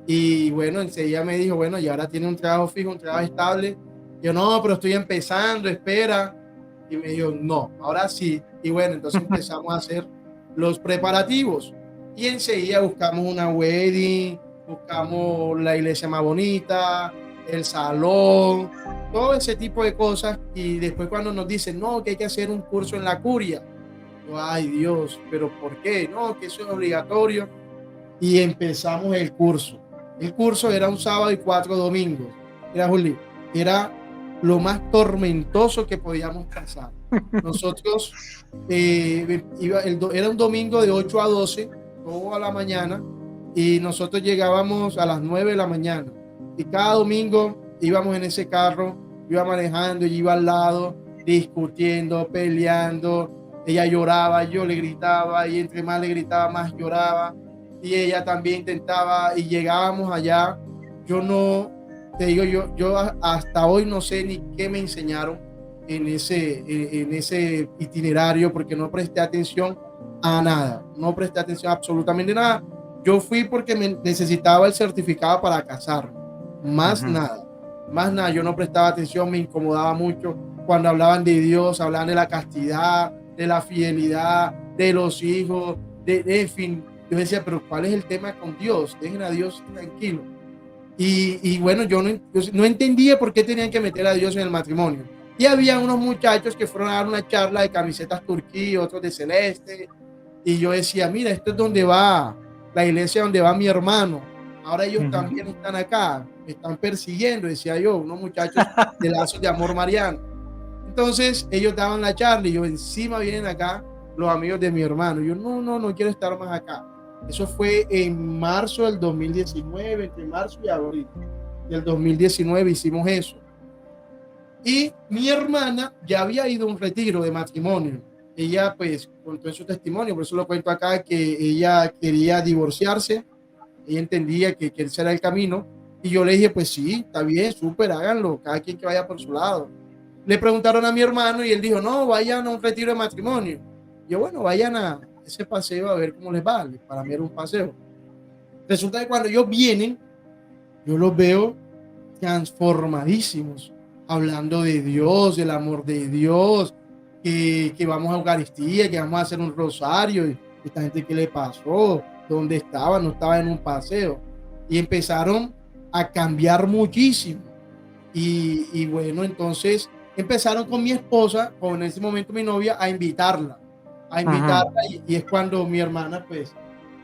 y bueno, enseguida me dijo, bueno, y ahora tiene un trabajo fijo, un trabajo estable. Yo, no, pero estoy empezando, espera. Y me dijo, no, ahora sí. Y bueno, entonces empezamos a hacer los preparativos. Y enseguida buscamos una wedding, buscamos la iglesia más bonita, el salón, todo ese tipo de cosas. Y después cuando nos dicen, no, que hay que hacer un curso en la curia. Yo, ay Dios, pero ¿por qué? No, que eso es obligatorio. Y empezamos el curso. El curso era un sábado y 4 domingos. Era, Juli, era lo más tormentoso que podíamos pasar. Nosotros, era un domingo de 8 a 12, toda la mañana, y nosotros llegábamos a las 9 de la mañana. Y cada domingo íbamos en ese carro, iba manejando, y iba al lado, discutiendo, peleando. Ella lloraba, yo le gritaba, y entre más le gritaba, más lloraba. Y ella también intentaba, y llegábamos allá. Yo no, te digo, yo hasta hoy no sé ni qué me enseñaron en ese itinerario, porque no presté atención a nada, no presté atención a absolutamente nada. Yo fui porque necesitaba el certificado para casarme, más nada, yo no prestaba atención, me incomodaba mucho cuando hablaban de Dios, hablaban de la castidad, de la fidelidad, de los hijos, en fin, yo decía, pero ¿cuál es el tema con Dios? Dejen a Dios tranquilo. Y bueno, yo no entendía por qué tenían que meter a Dios en el matrimonio. Y había unos muchachos que fueron a dar una charla de camisetas turquí, otros de celeste. Y yo decía, mira, esto es donde va la iglesia, donde va mi hermano. Ahora ellos también están acá, me están persiguiendo, decía yo, unos muchachos de Lazos de Amor Mariano. Entonces ellos daban la charla y yo, encima vienen acá los amigos de mi hermano. Yo no quiero estar más acá. Eso fue en marzo del 2019, entre marzo y abril del 2019 hicimos eso. Y mi hermana ya había ido a un retiro de matrimonio. Ella pues contó en su testimonio, por eso lo cuento acá, que ella quería divorciarse. Ella entendía que ese era el camino. Y yo le dije, pues sí, está bien, súper, háganlo, cada quien que vaya por su lado. Le preguntaron a mi hermano y él dijo, no, vayan a un retiro de matrimonio. Yo, bueno, vayan a ese paseo a ver cómo les va. Para mí era un paseo. Resulta que cuando ellos vienen, yo los veo transformadísimos, hablando de Dios, del amor de Dios, que vamos a Eucaristía, que vamos a hacer un rosario. Y esta gente, ¿qué le pasó? ¿Dónde estaba? No estaba en un paseo. Y empezaron a cambiar muchísimo. Y bueno, entonces empezaron con mi esposa, con en ese momento mi novia, a invitarla. Y es cuando mi hermana pues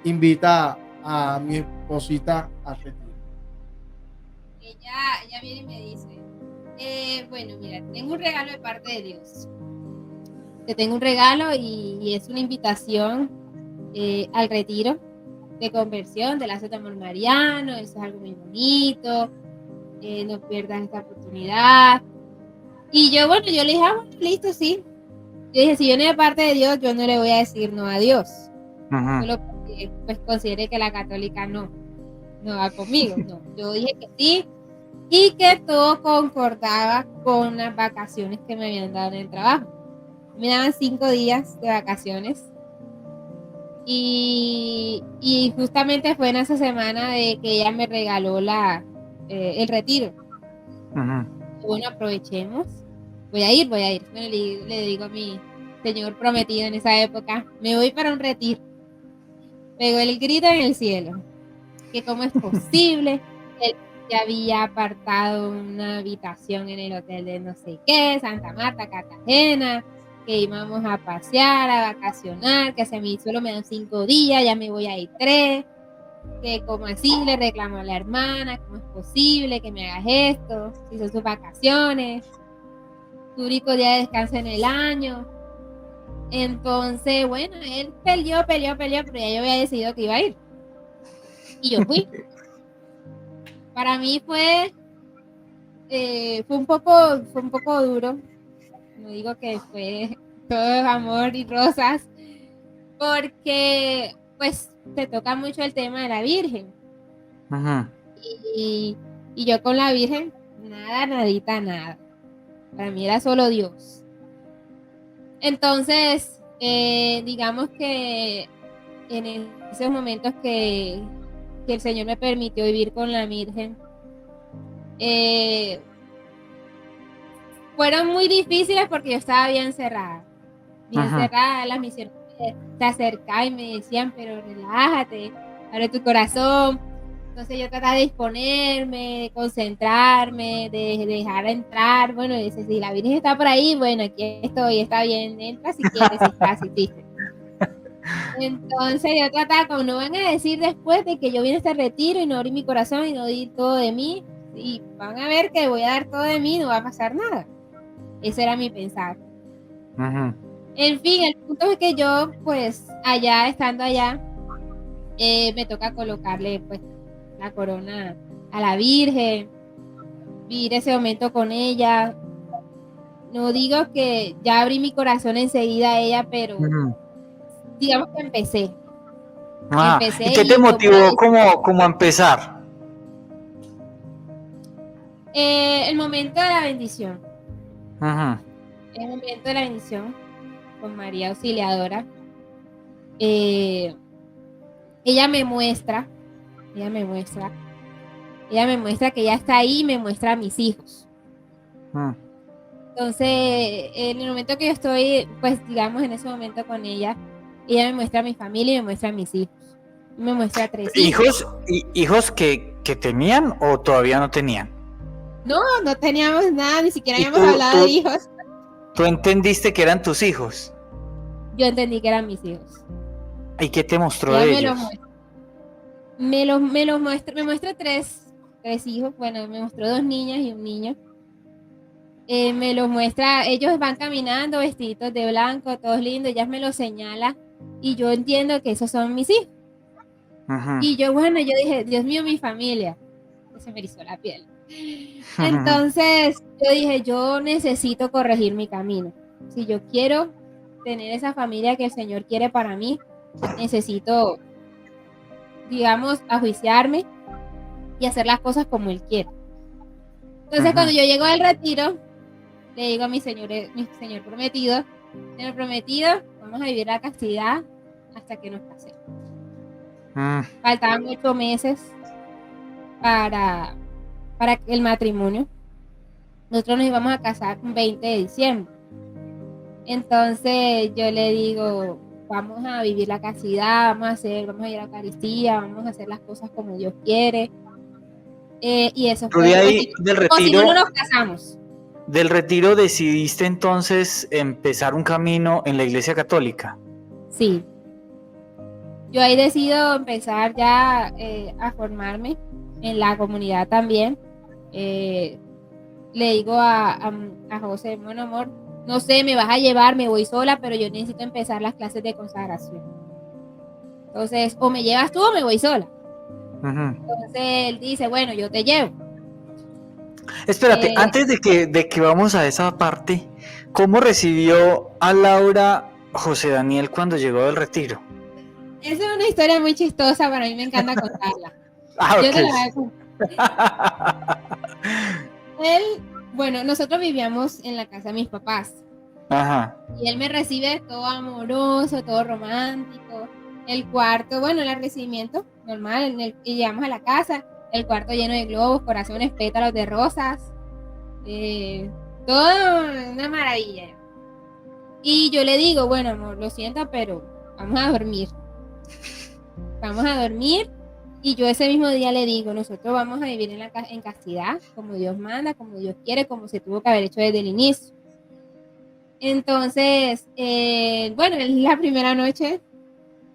invita a mi esposita a retiro. Ella viene y me dice, bueno, mira, tengo un regalo de parte de Dios. Te tengo un regalo y es una invitación al retiro de conversión de Lazos de Amor Mariano. Eso es algo muy bonito, no pierdas esta oportunidad. Y yo, bueno, yo le dije, bueno, listo, sí. Yo dije, si viene de parte de Dios, yo no le voy a decir no a Dios. Solo porque pues considere que la católica no va conmigo. No, yo dije que sí y que todo concordaba con las vacaciones que me habían dado en el trabajo. Me daban 5 días de vacaciones y justamente fue en esa semana de que ella me regaló el retiro. Bueno, aprovechemos. Voy a ir. Bueno, le digo a mi señor prometido en esa época, me voy para un retiro. Pegó el grito en el cielo, que cómo es posible. Él ya había apartado una habitación en el hotel de no sé qué, Santa Marta, Cartagena, que íbamos a pasear, a vacacionar, que solo me dan 5 días, ya me voy a ir 3, que como así le reclamó a la hermana, cómo es posible que me hagas esto, si son sus vacaciones, tu único día de descanso en el año. Entonces, bueno, él peleó, pero ya yo había decidido que iba a ir. Y yo fui. Para mí fue un poco duro. No digo que fue todo amor y rosas, porque pues se toca mucho el tema de la Virgen. Y yo con la Virgen, nada. Para mí era solo Dios. Entonces, digamos que en esos momentos que el Señor me permitió vivir con la Virgen, fueron muy difíciles porque yo estaba bien cerrada. Bien cerrada, las misiones se acercaban y me decían, pero relájate, abre tu corazón. Entonces yo trataba de disponerme, de concentrarme, de dejar entrar. Bueno, dice, si la Virgen está por ahí, bueno, aquí estoy, está bien, entra si quieres, si estás, si quieres. Entonces yo trataba, como no van a decir después de que yo vine a este retiro y no abrí mi corazón y no di todo de mí, y van a ver que voy a dar todo de mí, no va a pasar nada. Ese era mi pensar. En fin, el punto es que yo, pues, estando allá, me toca colocarle, pues, la corona a la Virgen, vivir ese momento con ella. No digo que ya abrí mi corazón enseguida a ella, pero digamos que empecé. ¿Y qué te motivó como a empezar? El momento de la bendición. Ajá. El momento de la bendición con María Auxiliadora. Ella me muestra que ella está ahí y me muestra a mis hijos. Entonces, en el momento que yo estoy, pues digamos en ese momento con ella me muestra a mi familia y me muestra a mis hijos. Me muestra a 3 hijos. ¿Hijos que tenían o todavía no tenían? No teníamos nada, ni siquiera habíamos hablado de hijos. ¿Tú entendiste que eran tus hijos? Yo entendí que eran mis hijos. ¿Y qué te mostró de ellos? Me muestra tres hijos. Bueno, me mostró 2 niñas y un niño. Me los muestra, ellos van caminando vestiditos de blanco, todos lindos, ella me los señala y yo entiendo que esos son mis hijos. Y yo dije, Dios mío, mi familia. Se me erizó la piel. Entonces yo dije, yo necesito corregir mi camino. Si yo quiero tener esa familia que el Señor quiere para mí, necesito, digamos, ajuiciarme y hacer las cosas como Él quiere. Entonces cuando yo llego al retiro, le digo a mi señor prometido, Señor prometido, vamos a vivir la castidad hasta que nos casemos. Faltaban 8 meses para el matrimonio. Nosotros nos íbamos a casar un 20 de diciembre. Entonces yo le digo, vamos a vivir la castidad, vamos a ir a la Eucaristía, vamos a hacer las cosas como Dios quiere. Y eso fue. Ahí, del retiro, o si no nos casamos. Del retiro decidiste entonces empezar un camino en la Iglesia Católica. Sí. Yo ahí decido empezar ya a formarme en la comunidad también. Le digo a José, bueno amor, no sé, me vas a llevar, me voy sola, pero yo necesito empezar las clases de consagración. Entonces, o me llevas tú o me voy sola. Entonces él dice, bueno, yo te llevo. Espérate, antes de que vamos a esa parte, ¿cómo recibió a Laura José Daniel cuando llegó del retiro? Esa es una historia muy chistosa, para mí me encanta contarla. Yo te la voy a contar. Bueno, nosotros vivíamos en la casa de mis papás. Y él me recibe todo amoroso, todo romántico. El cuarto, bueno, el recibimiento normal, y llegamos a la casa, el cuarto lleno de globos, corazones, pétalos de rosas, todo una maravilla. Y yo le digo, bueno amor, lo siento, pero vamos a dormir. Y yo ese mismo día le digo, nosotros vamos a vivir en castidad, como Dios manda, como Dios quiere, como se tuvo que haber hecho desde el inicio. Entonces, bueno, la primera noche,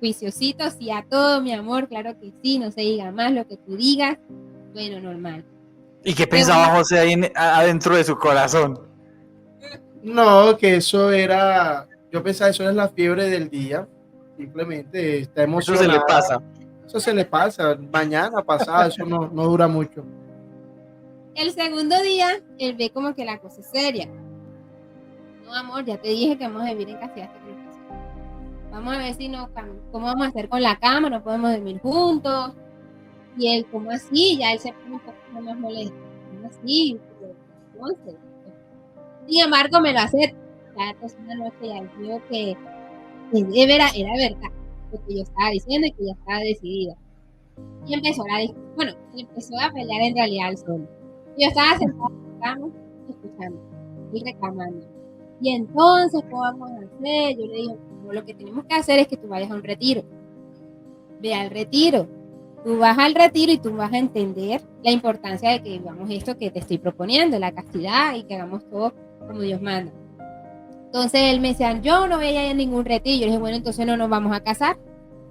juiciosito, sí a todo, mi amor, claro que sí, no se diga más lo que tú digas, bueno, normal. ¿Y qué pensaba José ahí adentro de su corazón? No, que eso era, yo pensaba, eso es la fiebre del día, simplemente está emocionada. Eso se le pasa. Eso se le pasa, mañana, pasado, eso no dura mucho. El segundo día, él ve como que la cosa es seria. No, amor, ya te dije que vamos a vivir en castidad hasta que nos casemos. Vamos a ver cómo vamos a hacer con la cama, no podemos dormir juntos. Y él, ¿cómo así? Ya él se pone un poco más molesto. ¿Cómo así? Entonces, sin embargo, me lo acepta. Ya entonces una noche ya vio que era verdad lo que yo estaba diciendo y que ya estaba decidida. Y empezó a pelear en realidad el solo. Yo estaba sentada en la cama escuchando. y reclamando. Y entonces, ¿cómo vamos a hacer? Yo le dije, no, lo que tenemos que hacer es que tú vayas a un retiro. Ve al retiro. Tú vas al retiro y tú vas a entender la importancia de que vivamos esto que te estoy proponiendo, la castidad, y que hagamos todo como Dios manda. Entonces él me decía, yo no voy a ir a ningún retiro. Yo le dije, bueno, entonces no nos vamos a casar.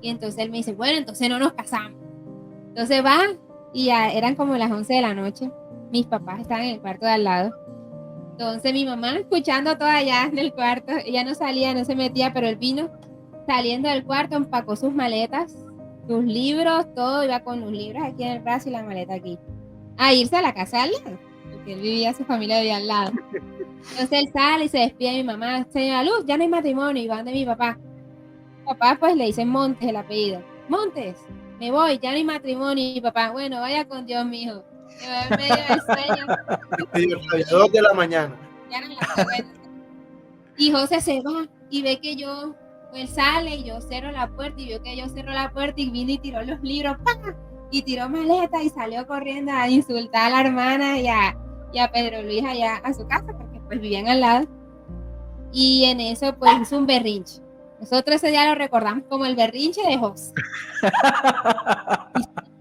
Y entonces él me dice, bueno, entonces no nos casamos. Entonces va, y ya eran como las 11 de la noche. Mis papás estaban en el cuarto de al lado. Entonces mi mamá escuchando todo allá en el cuarto, ella no salía, no se metía, pero él vino saliendo del cuarto, empacó sus maletas, sus libros, todo, iba con los libros aquí en el brazo y la maleta aquí, a irse a la casa al lado, porque él vivía, su familia vivía al lado. Entonces él sale y se despide de mi mamá, señora Luz, ya no hay matrimonio, y van de mi papá. Mi papá pues le dicen Montes el apellido. Montes, me voy, ya no hay matrimonio, y mi papá, bueno, vaya con Dios, mijo. En medio del sueño. 2 de la mañana. Ya no la buena. Y José se va y ve que yo, pues sale y yo cierro la puerta y vio que yo cerro la puerta y vino y tiró los libros, ¡pam! Y tiró maleta y salió corriendo a insultar a la hermana y a Pedro Luis allá a su casa porque pues vivían al lado. Y en eso pues hizo un berrinche. Nosotros ese día lo recordamos como el berrinche de José.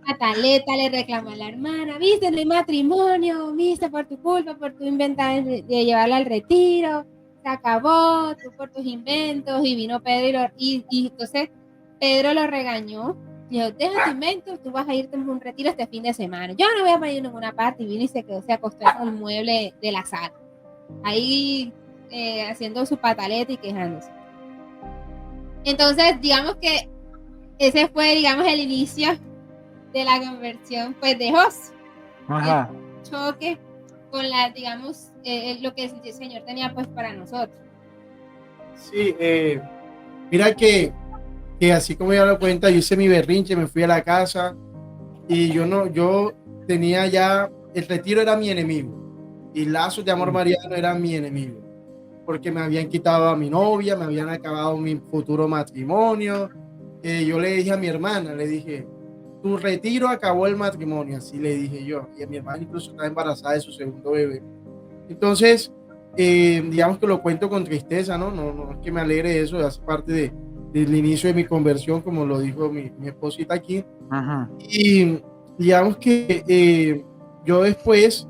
Pataleta, le reclamó a la hermana, viste, no hay matrimonio, viste, por tu culpa, por tu inventar de llevarla al retiro, se acabó, tú por tus inventos. Y vino Pedro y entonces Pedro lo regañó, dijo, deja tus inventos, tú vas a irte a un retiro este fin de semana, yo no voy a poner en ninguna parte. Y vino y se quedó, se acostó en el mueble de la sala, ahí haciendo su pataleta y quejándose. Entonces digamos que ese fue, digamos, el inicio de la conversión pues de José. Ajá. El choque con la, digamos, lo que el Señor tenía pues para nosotros. Sí, mira que así como ya lo cuenta, yo hice mi berrinche, me fui a la casa y yo tenía ya, el retiro era mi enemigo y lazos de amor mariano eran mi enemigo, porque me habían quitado a mi novia, me habían acabado mi futuro matrimonio. Yo le dije a mi hermana, le dije, tu retiro acabó el matrimonio, así le dije yo, y a mi hermana incluso está embarazada de su segundo bebé. Entonces, digamos que lo cuento con tristeza, no es que me alegre de eso, hace parte del inicio de mi conversión, como lo dijo mi esposita aquí. Ajá. Y digamos que yo después,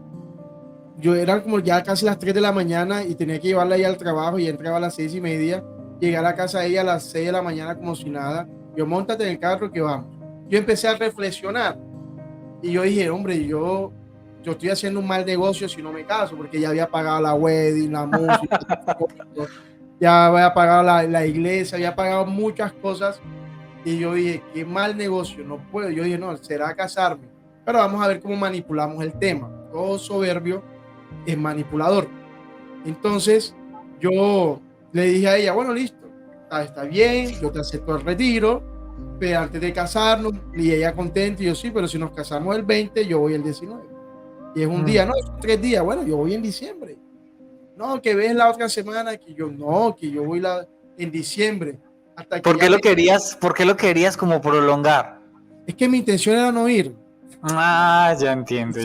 yo eran como ya casi las 3 de la mañana y tenía que llevarla ahí al trabajo y entraba a las 6:30, llegué a la casa de ella a las 6 de la mañana como si nada, yo móntate en el carro que vamos. Yo empecé a reflexionar y yo dije, hombre, yo estoy haciendo un mal negocio si no me caso, porque ya había pagado la wedding, la música, ya había pagado la iglesia, había pagado muchas cosas y yo dije, qué mal negocio, no puedo. Yo dije, no, será casarme, pero vamos a ver cómo manipulamos el tema. Todo soberbio es manipulador. Entonces yo le dije a ella, bueno, listo, está bien, yo te acepto el retiro, pero antes de casarnos, y ella contenta, y yo sí, pero si nos casamos el 20, yo voy el 19. Y es un día, no, son 3 días, bueno, yo voy en diciembre. No, que ves la otra semana, que yo voy en diciembre. Hasta que ¿Por qué lo querías como prolongar? Es que mi intención era no ir. Ah, ya entiendo.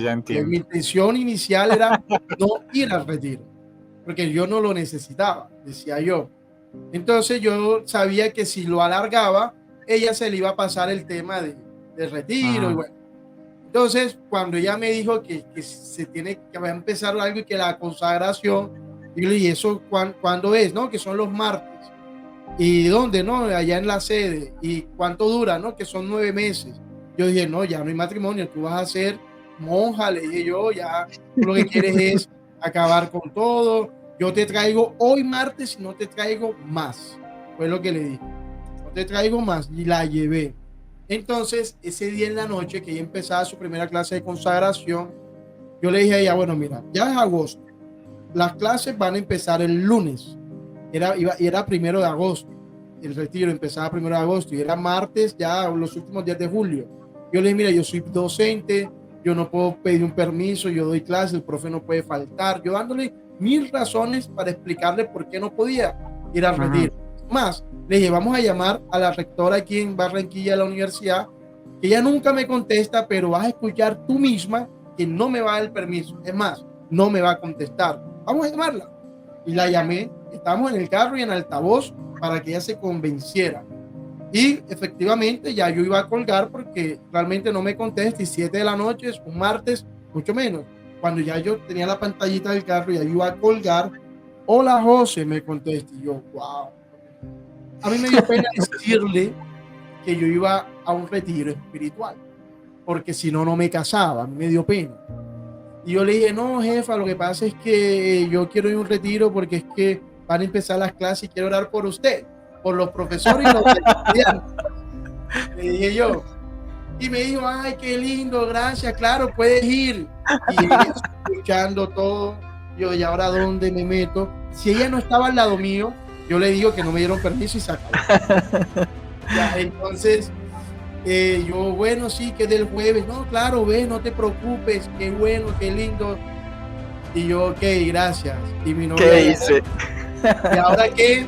Mi intención inicial era no ir al retiro, porque yo no lo necesitaba, decía yo. Entonces yo sabía que si lo alargaba, ella se le iba a pasar el tema del retiro. Y bueno, entonces cuando ella me dijo que va a empezar algo y que la consagración, y yo le dije, ¿eso cuándo es? ¿No? Que son los martes. ¿Y dónde? No, allá en la sede. ¿Y cuánto dura? No, que son 9 meses. Yo dije, no, ya no hay matrimonio, tú vas a ser monja, le dije yo, ya tú lo que quieres es acabar con todo. Yo te traigo hoy martes y no te traigo más. Fue lo que le dije. No te traigo más. Y la llevé. Entonces, ese día en la noche que ella empezaba su primera clase de consagración, yo le dije a ella, bueno, mira, ya es agosto. Las clases van a empezar el lunes. Era 1 de agosto. El retiro empezaba 1 de agosto y era martes, ya los últimos días de julio. Yo le dije, mira, yo soy docente, yo no puedo pedir un permiso, yo doy clases, el profe no puede faltar. Yo dándole 1000 razones para explicarle por qué no podía ir al retiro. Más, le dije, vamos a llamar a la rectora aquí en Barranquilla de la universidad, que ella nunca me contesta, pero vas a escuchar tú misma que no me va a dar el permiso. Es más, no me va a contestar. Vamos a llamarla. y la llamé, estábamos en el carro y en altavoz para que ella se convenciera. Y efectivamente ya yo iba a colgar porque realmente no me contesta, y 7 de la noche es un martes, mucho menos. Cuando ya yo tenía la pantallita del carro y ya yo iba a colgar, hola José, me contesta, y yo, wow. A mí me dio pena decirle que yo iba a un retiro espiritual, porque si no, no me casaba, a mí me dio pena. Y yo le dije, no, jefa, lo que pasa es que yo quiero ir a un retiro porque es que van a empezar las clases y quiero orar por usted, por los profesores y los estudiantes. Le dije yo. Y me dijo, ay, qué lindo, gracias, claro, puedes ir. Y ella escuchando todo, yo, ¿y ahora dónde me meto? Si ella no estaba al lado mío, yo le digo que no me dieron permiso y se acabó. Ya, entonces, yo, bueno, sí, que del jueves, no, claro, ve, no te preocupes, qué bueno, qué lindo. Y yo, ok, gracias. Y mi novia, ¿Qué hice? ¿y ahora qué?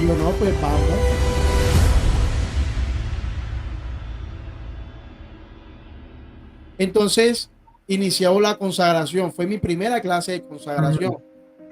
Y yo, no, pues vamos. Entonces, iniciamos la consagración. Fue mi primera clase de consagración.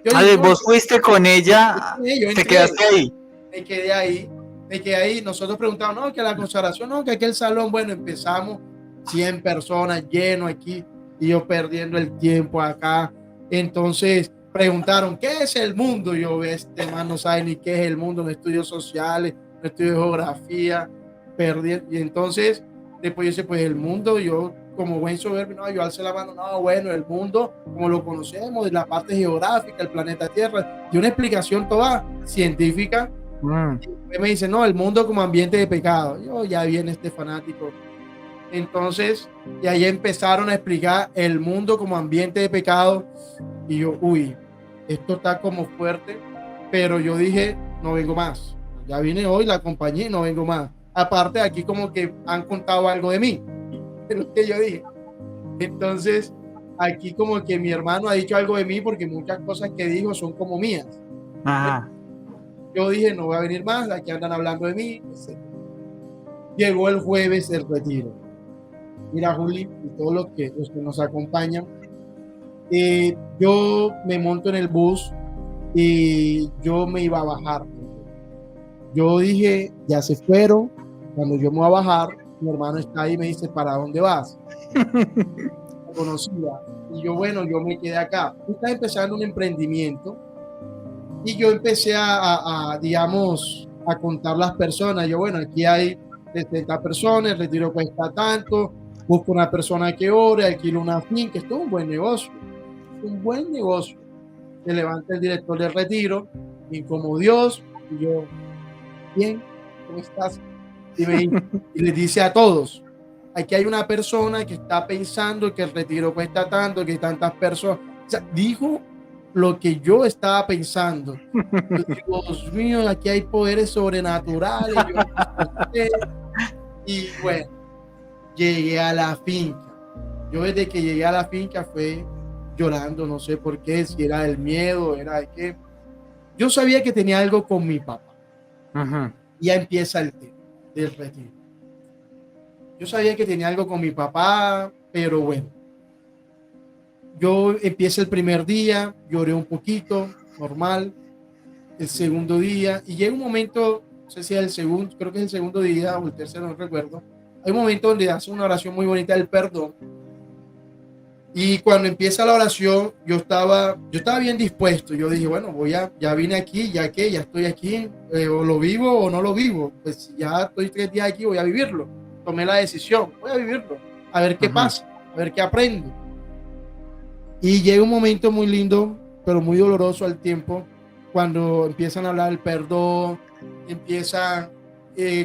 Yo Ale, dije, no, vos fuiste con ella, yo te entré, quedaste ahí. me quedé ahí. Nosotros preguntamos, no, que la consagración, no, que aquel salón, bueno, empezamos 100 personas lleno aquí y yo perdiendo el tiempo acá. Entonces preguntaron, ¿qué es el mundo? Yo, este man no sabe ni qué es el mundo, no estudio sociales, no estudio geografía, perdí. Y entonces, después yo dije, pues el mundo, yo como buen soberbio, no, yo alcé la mano, no, bueno, el mundo, como lo conocemos, de la parte geográfica, el planeta Tierra, y una explicación toda científica. Y me dice, no, el mundo como ambiente de pecado. Yo, ya viene este fanático. Entonces, y ahí empezaron a explicar el mundo como ambiente de pecado. Y yo, uy, esto está como fuerte, pero yo dije, no vengo más. Ya vine hoy, la acompañé y no vengo más. Aparte, aquí como que han contado algo de mí, de lo que yo dije. Entonces, aquí como que mi hermano ha dicho algo de mí porque muchas cosas que dijo son como mías. Ajá. Yo dije, no voy a venir más, aquí andan hablando de mí, etc. Llegó el jueves el retiro. Mira, Juli, y todos los que nos acompañan, yo me monto en el bus y yo me iba a bajar. Yo dije, ya se fueron. Cuando yo me voy a bajar, mi hermano está ahí y me dice, ¿para dónde vas? Me conocía. Y yo, bueno, yo me quedé acá. Tú estás empezando un emprendimiento y yo empecé digamos, a contar las personas. Yo, bueno, aquí hay 70 personas, el retiro cuesta tanto, busco una persona que ore, alquilo una finca. Esto es un buen negocio. Es un buen negocio. Se levanta el director del retiro, y como Dios, y yo, bien, ¿cómo estás? Y le dice a todos, aquí hay una persona que está pensando que el retiro cuesta tanto, que tantas personas, o sea, dijo lo que yo estaba pensando. Yo digo, Dios mío, aquí hay poderes sobrenaturales. Y bueno, llegué a la finca. Yo desde que llegué a la finca fue llorando, no sé por qué, si era del miedo, era de qué. Yo sabía que tenía algo con mi papá. Ya empieza el tema del retiro. Yo sabía que tenía algo con mi papá, pero bueno. Yo empiezo el primer día, lloré un poquito, normal. El segundo día, y llega un momento, no sé si es el segundo, creo que es el segundo día o el tercero, no recuerdo. Hay un momento donde hace una oración muy bonita del perdón. Y cuando empieza la oración, yo estaba bien dispuesto. Yo dije, bueno, ya vine aquí, ya estoy aquí, o lo vivo o no lo vivo. Pues ya estoy 3 días aquí, voy a vivirlo. Tomé la decisión, voy a vivirlo, a ver qué pasa, a ver qué aprendo. Y llega un momento muy lindo, pero muy doloroso al tiempo, cuando empiezan a hablar del perdón,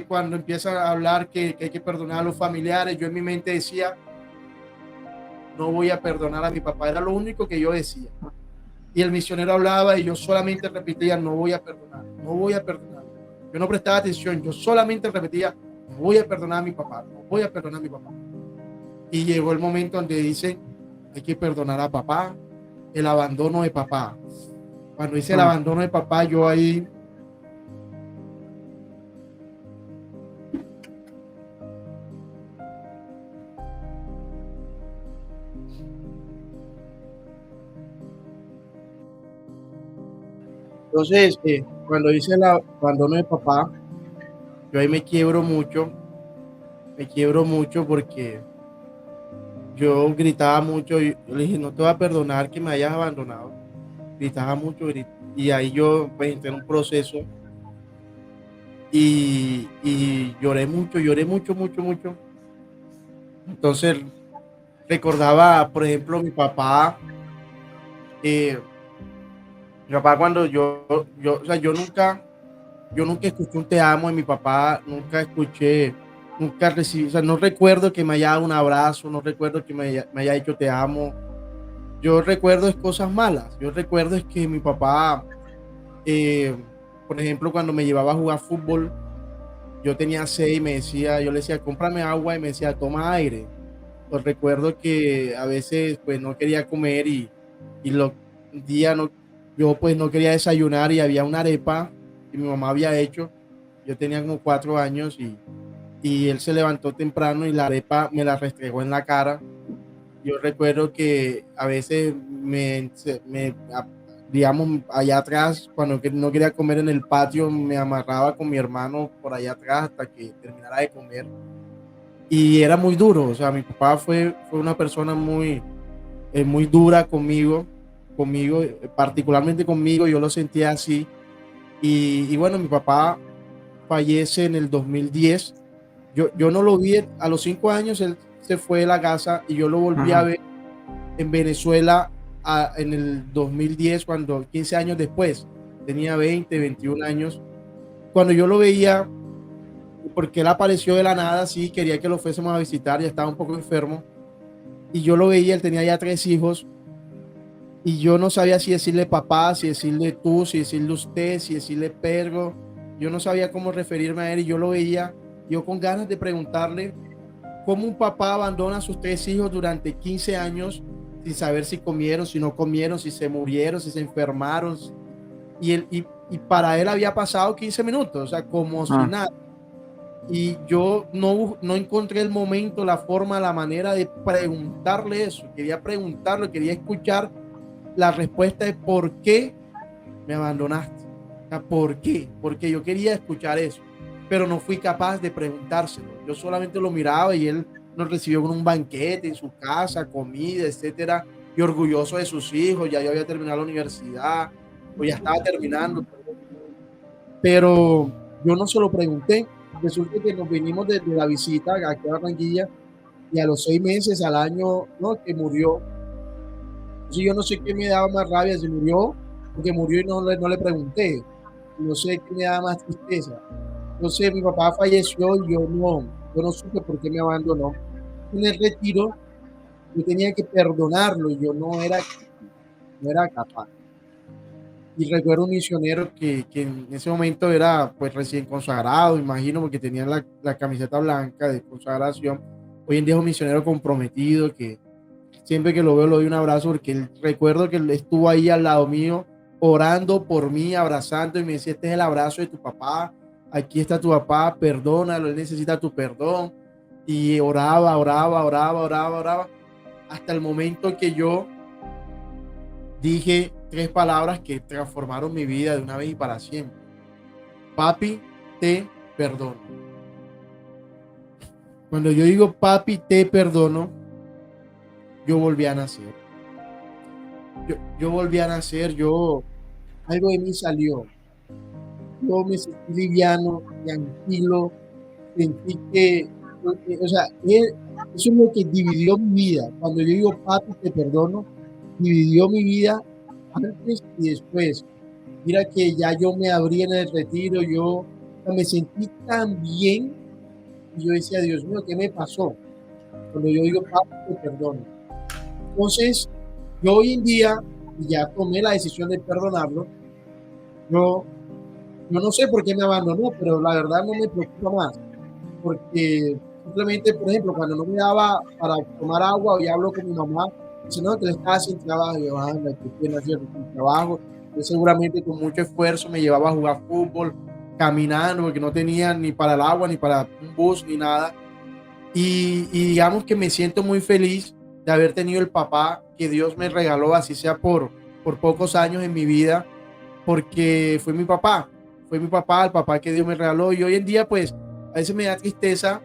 cuando empiezan a hablar que hay que perdonar a los familiares. Yo en mi mente decía, no voy a perdonar a mi papá, era lo único que yo decía. Y el misionero hablaba y yo solamente repetía, no voy a perdonar, no voy a perdonar. Yo no prestaba atención, yo solamente repetía, no voy a perdonar a mi papá, no voy a perdonar a mi papá. Y llegó el momento donde dicen, hay que perdonar a papá, el abandono de papá. Cuando hice el abandono de papá, yo ahí Entonces, cuando hice el abandono de papá, yo ahí me quiebro mucho porque yo gritaba mucho, y le dije, no te voy a perdonar que me hayas abandonado. Gritaba mucho, y ahí yo pues entré en un proceso y lloré mucho. Entonces recordaba, por ejemplo, mi papá cuando o sea, yo nunca escuché un te amo de mi papá, nunca recibí, o sea, no recuerdo que me haya dado un abrazo, no recuerdo que me haya dicho te amo. Yo recuerdo es cosas malas, yo recuerdo es que mi papá, por ejemplo, cuando me llevaba a jugar fútbol, yo tenía sed y yo le decía, cómprame agua, y me decía, toma aire. Pues recuerdo que a veces pues no quería comer un día yo pues no quería desayunar y había una arepa que mi mamá había hecho. Yo tenía como 4 años y él se levantó temprano y la arepa me la restregó en la cara. Yo recuerdo que a veces digamos, allá atrás, cuando no quería comer en el patio, me amarraba con mi hermano por allá atrás hasta que terminara de comer. Y era muy duro, o sea, mi papá fue una persona muy dura conmigo, particularmente conmigo, yo lo sentía así. Y bueno, mi papá fallece en el 2010. Yo no lo vi, a los 5 años él se fue de la casa y yo lo volví a ver en Venezuela en el 2010, 15 años después, tenía 21 años. Cuando yo lo veía, porque él apareció de la nada, sí, quería que lo fuésemos a visitar, ya estaba un poco enfermo, y yo lo veía, él tenía ya 3 hijos, y yo no sabía si decirle papá, si decirle tú, si decirle usted, si decirle Pedro, yo no sabía cómo referirme a él, y yo lo veía, yo con ganas de preguntarle cómo un papá abandona a sus 3 hijos durante 15 años, sin saber si comieron, si no comieron, si se murieron, si se enfermaron, y para él había pasado 15 minutos, o sea, como si nada. Y yo no encontré el momento, la forma, la manera de preguntarle eso. Quería preguntarle, quería escuchar la respuesta de por qué me abandonaste. O sea, ¿por qué? Porque yo quería escuchar eso, pero no fui capaz de preguntárselo. Yo solamente lo miraba y él nos recibió con un banquete en su casa, comida, etcétera, y orgulloso de sus hijos. Ya yo había terminado la universidad, o ya estaba terminando, pero yo no se lo pregunté. Resulta que nos vinimos desde la visita aquí a Barranquilla y a los 6 meses, al año, ¿no?, que murió. Entonces yo no sé qué me daba más rabia, si murió, porque murió y no le pregunté. No sé qué me daba más tristeza. Entonces mi papá falleció y yo no supe por qué me abandonó. En el retiro yo tenía que perdonarlo y yo no era capaz. Y recuerdo un misionero que en ese momento era pues recién consagrado, imagino, porque tenía la camiseta blanca de consagración. Hoy en día es un misionero comprometido que siempre que lo veo le doy un abrazo, porque recuerdo que él estuvo ahí al lado mío orando por mí, abrazando, y me decía, este es el abrazo de tu papá, aquí está tu papá, perdónalo, él necesita tu perdón. Y oraba hasta el momento que yo dije 3 palabras que transformaron mi vida de una vez y para siempre. Papi, te perdono. Cuando yo digo papi, te perdono, yo volví a nacer. Yo volví a nacer, algo de mí salió. Yo me sentí liviano, tranquilo, sentí que, o sea, eso es lo que dividió mi vida. Cuando yo digo papi, te perdono, dividió mi vida antes y después. Mira que ya yo me abrí en el retiro, yo me sentí tan bien, y yo decía, Dios mío, ¿qué me pasó? Cuando yo digo papi, te perdono. Entonces, yo hoy en día ya tomé la decisión de perdonarlo. Yo no sé por qué me abandonó, pero la verdad no me preocupa más, porque simplemente, por ejemplo, cuando no me daba para tomar agua, y hablo con mi mamá, dice, no, te estás sin trabajo. Yo, anda, qué pena, sin trabajo. Yo seguramente con mucho esfuerzo me llevaba a jugar fútbol, caminando, porque no tenía ni para el agua, ni para un bus, ni nada. Y digamos que me siento muy feliz de haber tenido el papá que Dios me regaló, así sea por pocos años en mi vida, porque fue mi papá, el papá que Dios me regaló, y hoy en día pues a veces me da tristeza,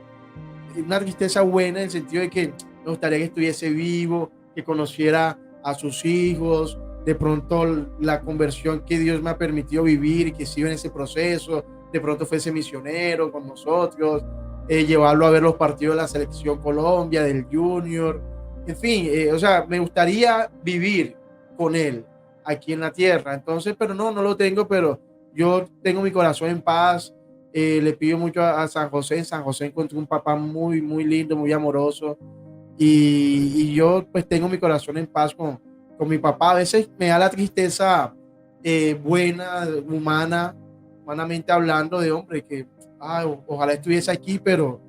una tristeza buena en el sentido de que me gustaría que estuviese vivo, que conociera a sus hijos, de pronto la conversión que Dios me ha permitido vivir y que sigo en ese proceso, de pronto fuese misionero con nosotros, llevarlo a ver los partidos de la selección Colombia, del Junior, en fin, o sea, me gustaría vivir con él aquí en la tierra. Entonces, pero no lo tengo, pero yo tengo mi corazón en paz. Le pido mucho a San José. En San José encontré un papá muy, muy lindo, muy amoroso, y yo pues tengo mi corazón en paz con mi papá. A veces me da la tristeza buena, humanamente hablando, de hombre, que ojalá estuviese aquí, pero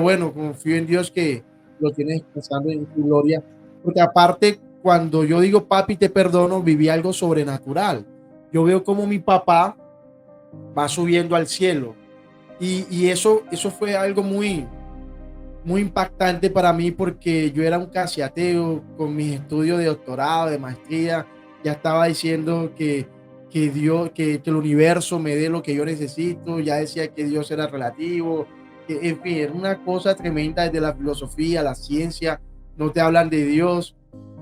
bueno, confío en Dios que lo tiene descansando en su gloria, porque aparte, cuando yo digo papi te perdono, viví algo sobrenatural. Yo veo como mi papá va subiendo al cielo, y eso fue algo muy, muy impactante para mí, porque yo era un casi ateo. Con mis estudios de doctorado, de maestría, ya estaba diciendo que Dios, que el universo me dé lo que yo necesito. Ya decía que Dios era relativo, que en fin, era una cosa tremenda. Desde la filosofía, la ciencia, no te hablan de Dios.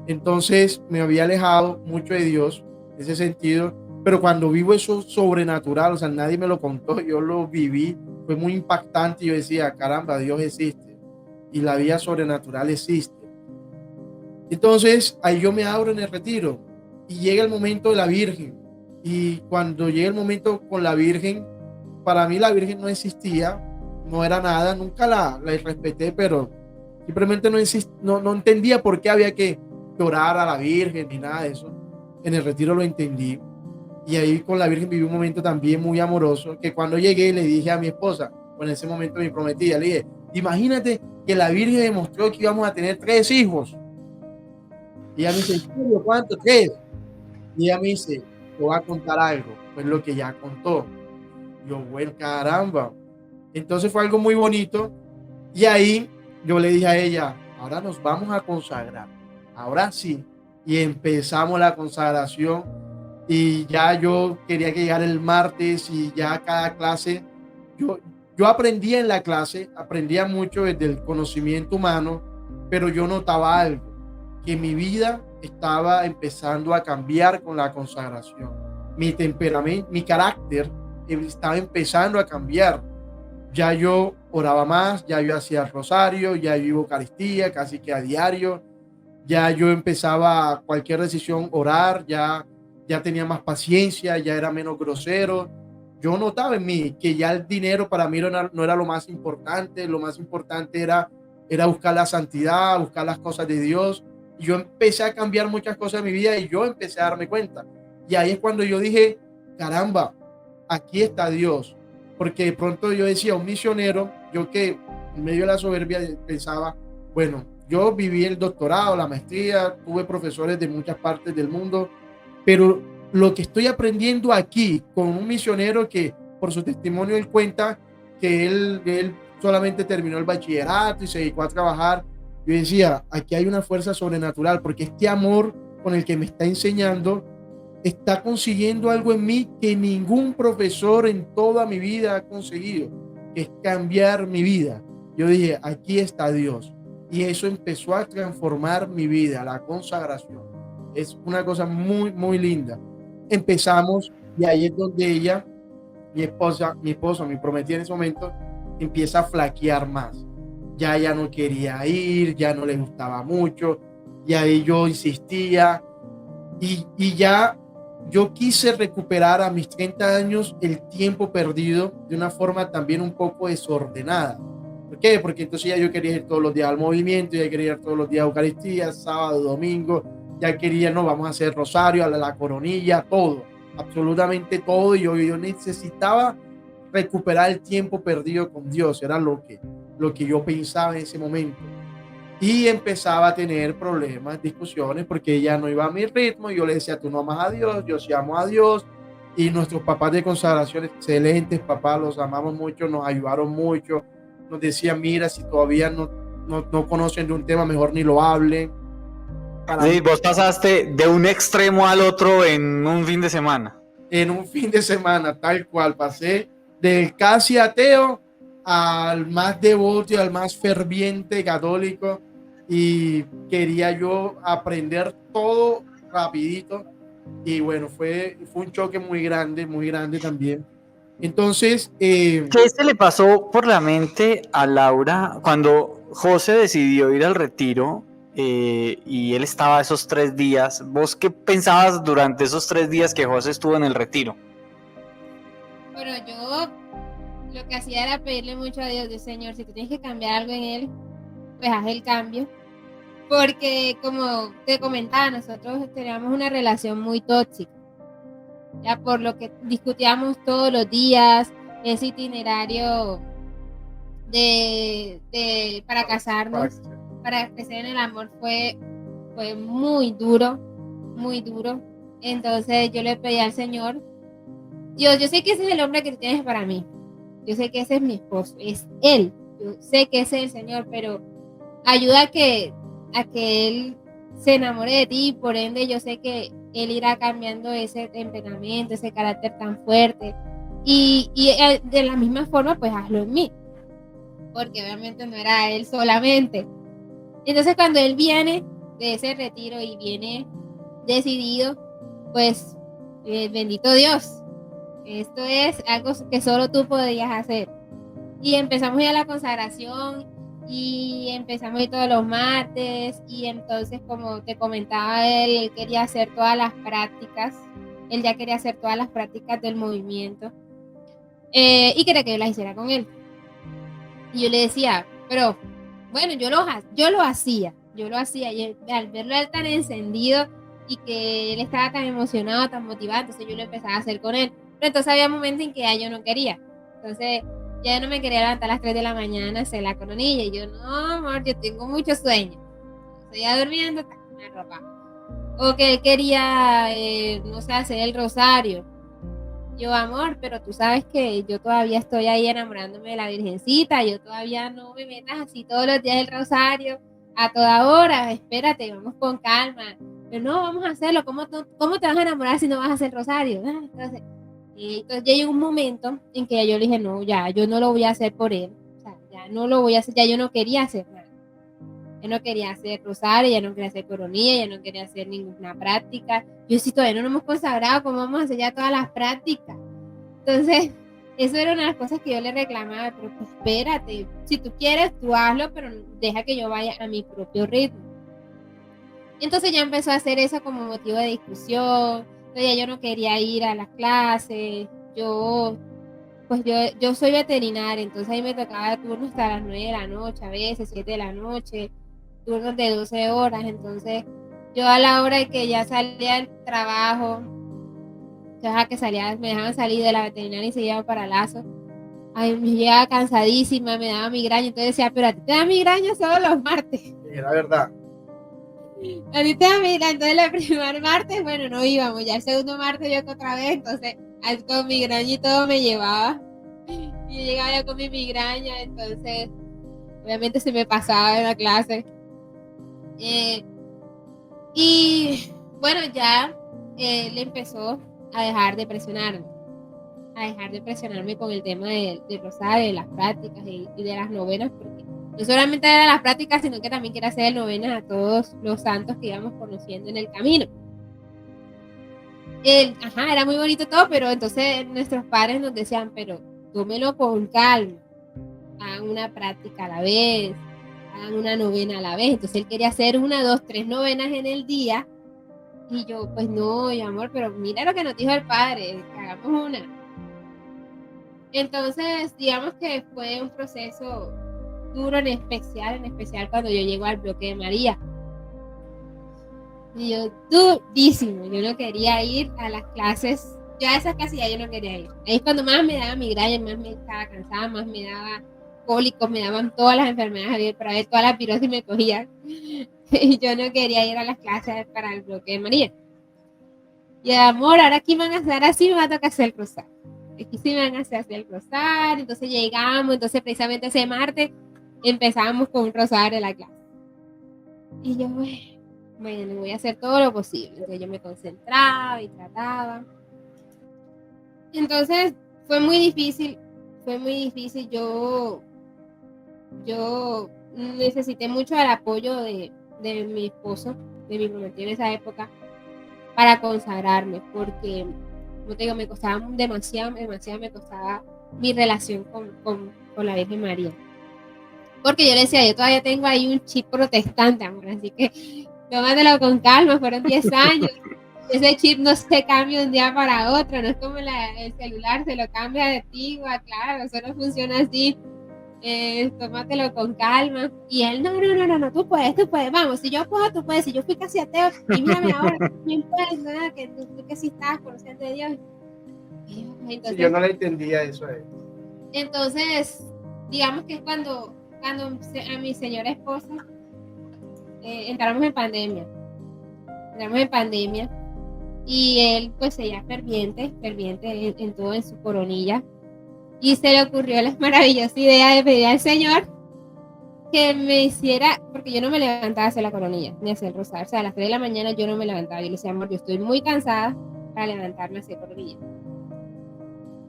Entonces me había alejado mucho de Dios en ese sentido, pero cuando vivo eso sobrenatural, o sea, nadie me lo contó, yo lo viví, fue muy impactante. Yo decía, caramba, Dios existe y la vida sobrenatural existe. Entonces ahí yo me abro en el retiro y llega el momento de la Virgen, y cuando llega el momento con la Virgen, para mí la Virgen no existía, no era nada, nunca la respeté, pero simplemente no entendía por qué había que orar a la Virgen ni nada de eso. En el retiro lo entendí, y ahí con la Virgen viví un momento también muy amoroso, que cuando llegué le dije a mi esposa, en ese momento mi prometida, le dije, imagínate que la Virgen demostró que íbamos a tener 3 hijos. Y ella me dice, ¿cuánto? 3. Y ella me dice, te voy a contar algo, pues lo que ya contó. Yo, bueno, caramba. Entonces fue algo muy bonito, y ahí yo le dije a ella, ahora nos vamos a consagrar, ahora sí. Y empezamos la consagración, y ya yo quería que llegara el martes, y ya cada clase, yo aprendía en la clase, aprendía mucho desde el conocimiento humano, pero yo notaba algo, que mi vida estaba empezando a cambiar con la consagración. Mi temperamento, mi carácter estaba empezando a cambiar. Ya yo oraba más, ya yo hacía el rosario, ya yo iba a Eucaristía casi que a diario, ya yo empezaba cualquier decisión orar, ya tenía más paciencia, ya era menos grosero. Yo notaba en mí que ya el dinero para mí no era lo más importante era buscar la santidad, buscar las cosas de Dios. Y yo empecé a cambiar muchas cosas en mi vida, y yo empecé a darme cuenta. Y ahí es cuando yo dije, caramba, aquí está Dios. Porque de pronto yo decía, un misionero, yo que en medio de la soberbia pensaba, bueno, yo viví el doctorado, la maestría, tuve profesores de muchas partes del mundo, pero lo que estoy aprendiendo aquí con un misionero que por su testimonio él cuenta que él solamente terminó el bachillerato y se dedicó a trabajar, yo decía, aquí hay una fuerza sobrenatural, porque este amor con el que me está enseñando está consiguiendo algo en mí que ningún profesor en toda mi vida ha conseguido, que es cambiar mi vida. Yo dije, aquí está Dios, y eso empezó a transformar mi vida, la consagración. Es una cosa muy, muy linda. Empezamos, y ahí es donde ella, mi esposa, mi prometida en ese momento, empieza a flaquear más. Ya no quería ir, ya no le gustaba mucho, y ahí yo insistía, y ya yo quise recuperar a mis 30 años el tiempo perdido de una forma también un poco desordenada. ¿Por qué? Porque entonces ya yo quería ir todos los días al movimiento, ya quería ir todos los días a Eucaristía, sábado, domingo, ya quería, no, vamos a hacer rosario, a la coronilla, todo, absolutamente todo, y yo necesitaba recuperar el tiempo perdido con Dios, era lo que yo pensaba en ese momento. Y empezaba a tener problemas, discusiones, porque ella no iba a mi ritmo, y yo le decía, tú no amas a Dios, yo sí amo a Dios. Y nuestros papás de consagración, excelentes papás, los amamos mucho, nos ayudaron mucho, nos decían, mira, si todavía no conocen de un tema, mejor ni lo hablen. Sí, vos pasaste de un extremo al otro en un fin de semana. en un fin de semana, tal cual. Pasé del casi ateo al más devoto y al más ferviente católico, y quería yo aprender todo rapidito, y bueno, fue un choque muy grande también. Entonces, ¿Qué se le pasó por la mente a Laura cuando José decidió ir al retiro y él estaba esos 3 días? ¿Vos qué pensabas durante esos 3 días que José estuvo en el retiro? Bueno, yo lo que hacía era pedirle mucho a Dios, de Señor, si tú tienes que cambiar algo en él, pues haz el cambio. Porque como te comentaba, nosotros teníamos una relación muy tóxica, ya por lo que discutíamos todos los días, ese itinerario para casarnos, para crecer en el amor fue muy duro, muy duro. Entonces yo le pedí al Señor, Dios, yo sé que ese es el hombre que tú tienes para mí, yo sé que ese es mi esposo, es él, yo sé que ese es el Señor, pero ayuda a que él se enamore de ti, y por ende yo sé que él irá cambiando ese temperamento, ese carácter tan fuerte, y de la misma forma pues hazlo en mí, porque obviamente no era él solamente. Entonces cuando él viene de ese retiro y viene decidido, pues bendito Dios, esto es algo que solo tú podías hacer. Y empezamos ya la consagración y empezamos a ir todos los martes, y entonces, como te comentaba, él quería hacer todas las prácticas, él ya quería hacer todas las prácticas del movimiento, y quería que yo las hiciera con él. Y yo le decía, pero bueno, yo lo hacía, y al verlo él tan encendido y que él estaba tan emocionado, tan motivado, entonces yo lo empezaba a hacer con él. Pero entonces había momentos en que ya yo no quería, entonces ya no me quería levantar a las 3 de la mañana a hacer la coronilla, y yo, no, amor, yo tengo mucho sueño, estoy ya durmiendo, me arropaba. O que él quería, no sé, hacer el rosario. Yo, amor, pero tú sabes que yo todavía estoy ahí enamorándome de la Virgencita, yo todavía no me metas así todos los días el rosario, a toda hora, espérate, vamos con calma. Pero no, vamos a hacerlo, ¿cómo te vas a enamorar si no vas a hacer rosario? Entonces ya llegó un momento en que yo le dije, no, ya, yo no lo voy a hacer por él, o sea, ya no lo voy a hacer, ya yo no quería hacer nada. Yo no quería hacer rosario, ya no quería hacer coronilla, ya no quería hacer ninguna práctica. Yo, si todavía no nos hemos consagrado, ¿cómo vamos a hacer ya todas las prácticas? Entonces, eso era una de las cosas que yo le reclamaba, pero pues, espérate, si tú quieres, tú hazlo, pero deja que yo vaya a mi propio ritmo. Entonces ya empezó a hacer eso como motivo de discusión. Entonces ya yo no quería ir a las clases. Yo soy veterinaria, entonces ahí me tocaba turnos hasta las 9 de la noche, a veces 7 de la noche, turnos de 12 horas. Entonces yo, a la hora de que ya salía del trabajo, me dejaban salir de la veterinaria y se iba para Lazo, ay, me llegaba cansadísima, me daba migraña. Entonces decía, pero a ti te da migraña solo los martes. Era verdad. A ti te da migraña. Entonces el primer martes, bueno, no íbamos, ya el segundo martes yo otra vez, entonces con migraña y todo me llevaba, y yo llegaba ya con mi migraña, entonces obviamente se me pasaba en la clase, y bueno, ya él empezó a dejar de presionarme con el tema del rosario, de las prácticas y de las novenas, porque no solamente era las prácticas, sino que también quería hacer novenas a todos los santos que íbamos conociendo en el camino. Era muy bonito todo, pero entonces nuestros padres nos decían, pero tómelo con calma, hagan una práctica a la vez, hagan una novena a la vez. Entonces él quería hacer 1, 2, 3 novenas en el día, y yo, pues no, amor, pero mira lo que nos dijo el padre, que hagamos una. Entonces digamos que fue un proceso duro, en especial cuando yo llego al bloque de María. Y yo, durísimo, yo no quería ir a las clases, yo a esas clases ya yo no quería ir. Ahí es cuando más me daba migraña, más me estaba cansada, más me daba cólicos, me daban todas las enfermedades, para ver toda la pirosis me cogía. Y yo no quería ir a las clases para el bloque de María. Y amor, ahora aquí me van a hacer así, me va a tocar hacer el rosario. Aquí sí me van a hacer el rosario. Entonces llegamos, entonces precisamente ese martes empezamos con un rosario de la clase. Y yo, bueno, voy a hacer todo lo posible. Entonces yo me concentraba y trataba. Entonces fue muy difícil. Yo necesité mucho el apoyo de mi esposo, de mi prometido en esa época, para consagrarme, porque, como te digo, me costaba demasiado me costaba mi relación con la Virgen María. Porque yo le decía, yo todavía tengo ahí un chip protestante, amor, así que tómatelo con calma, fueron 10 años. Ese chip no se cambia de un día para otro, no es como el celular, se lo cambia de ti, claro, eso no funciona así. Tómatelo con calma. Y él, no, tú puedes, vamos, si yo puedo, tú puedes, si yo fui casi ateo, y mírame ahora, no puedes, nada, que tú que sí estás conociendo de Dios. Entonces, yo no le entendía eso a él. Entonces, digamos que cuando a mi señora esposa entramos en pandemia, y él pues ella ferviente en todo, en su coronilla, y se le ocurrió la maravillosa idea de pedir al Señor que me hiciera, porque yo no me levantaba a hacer la coronilla ni a hacer el rosario, o sea, a las 3 de la mañana yo no me levantaba, yo le decía, amor, yo estoy muy cansada para levantarme a hacer coronilla.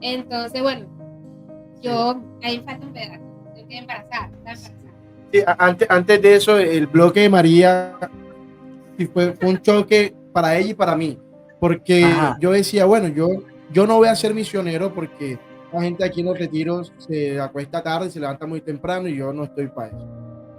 Entonces, bueno, yo ahí falta un pedazo, yo quedé embarazada. Sí, antes de eso, el bloque de María sí fue un choque para ella y para mí, porque yo decía, bueno, yo no voy a ser misionero porque la gente aquí en los retiros se acuesta tarde, se levanta muy temprano y yo no estoy para eso.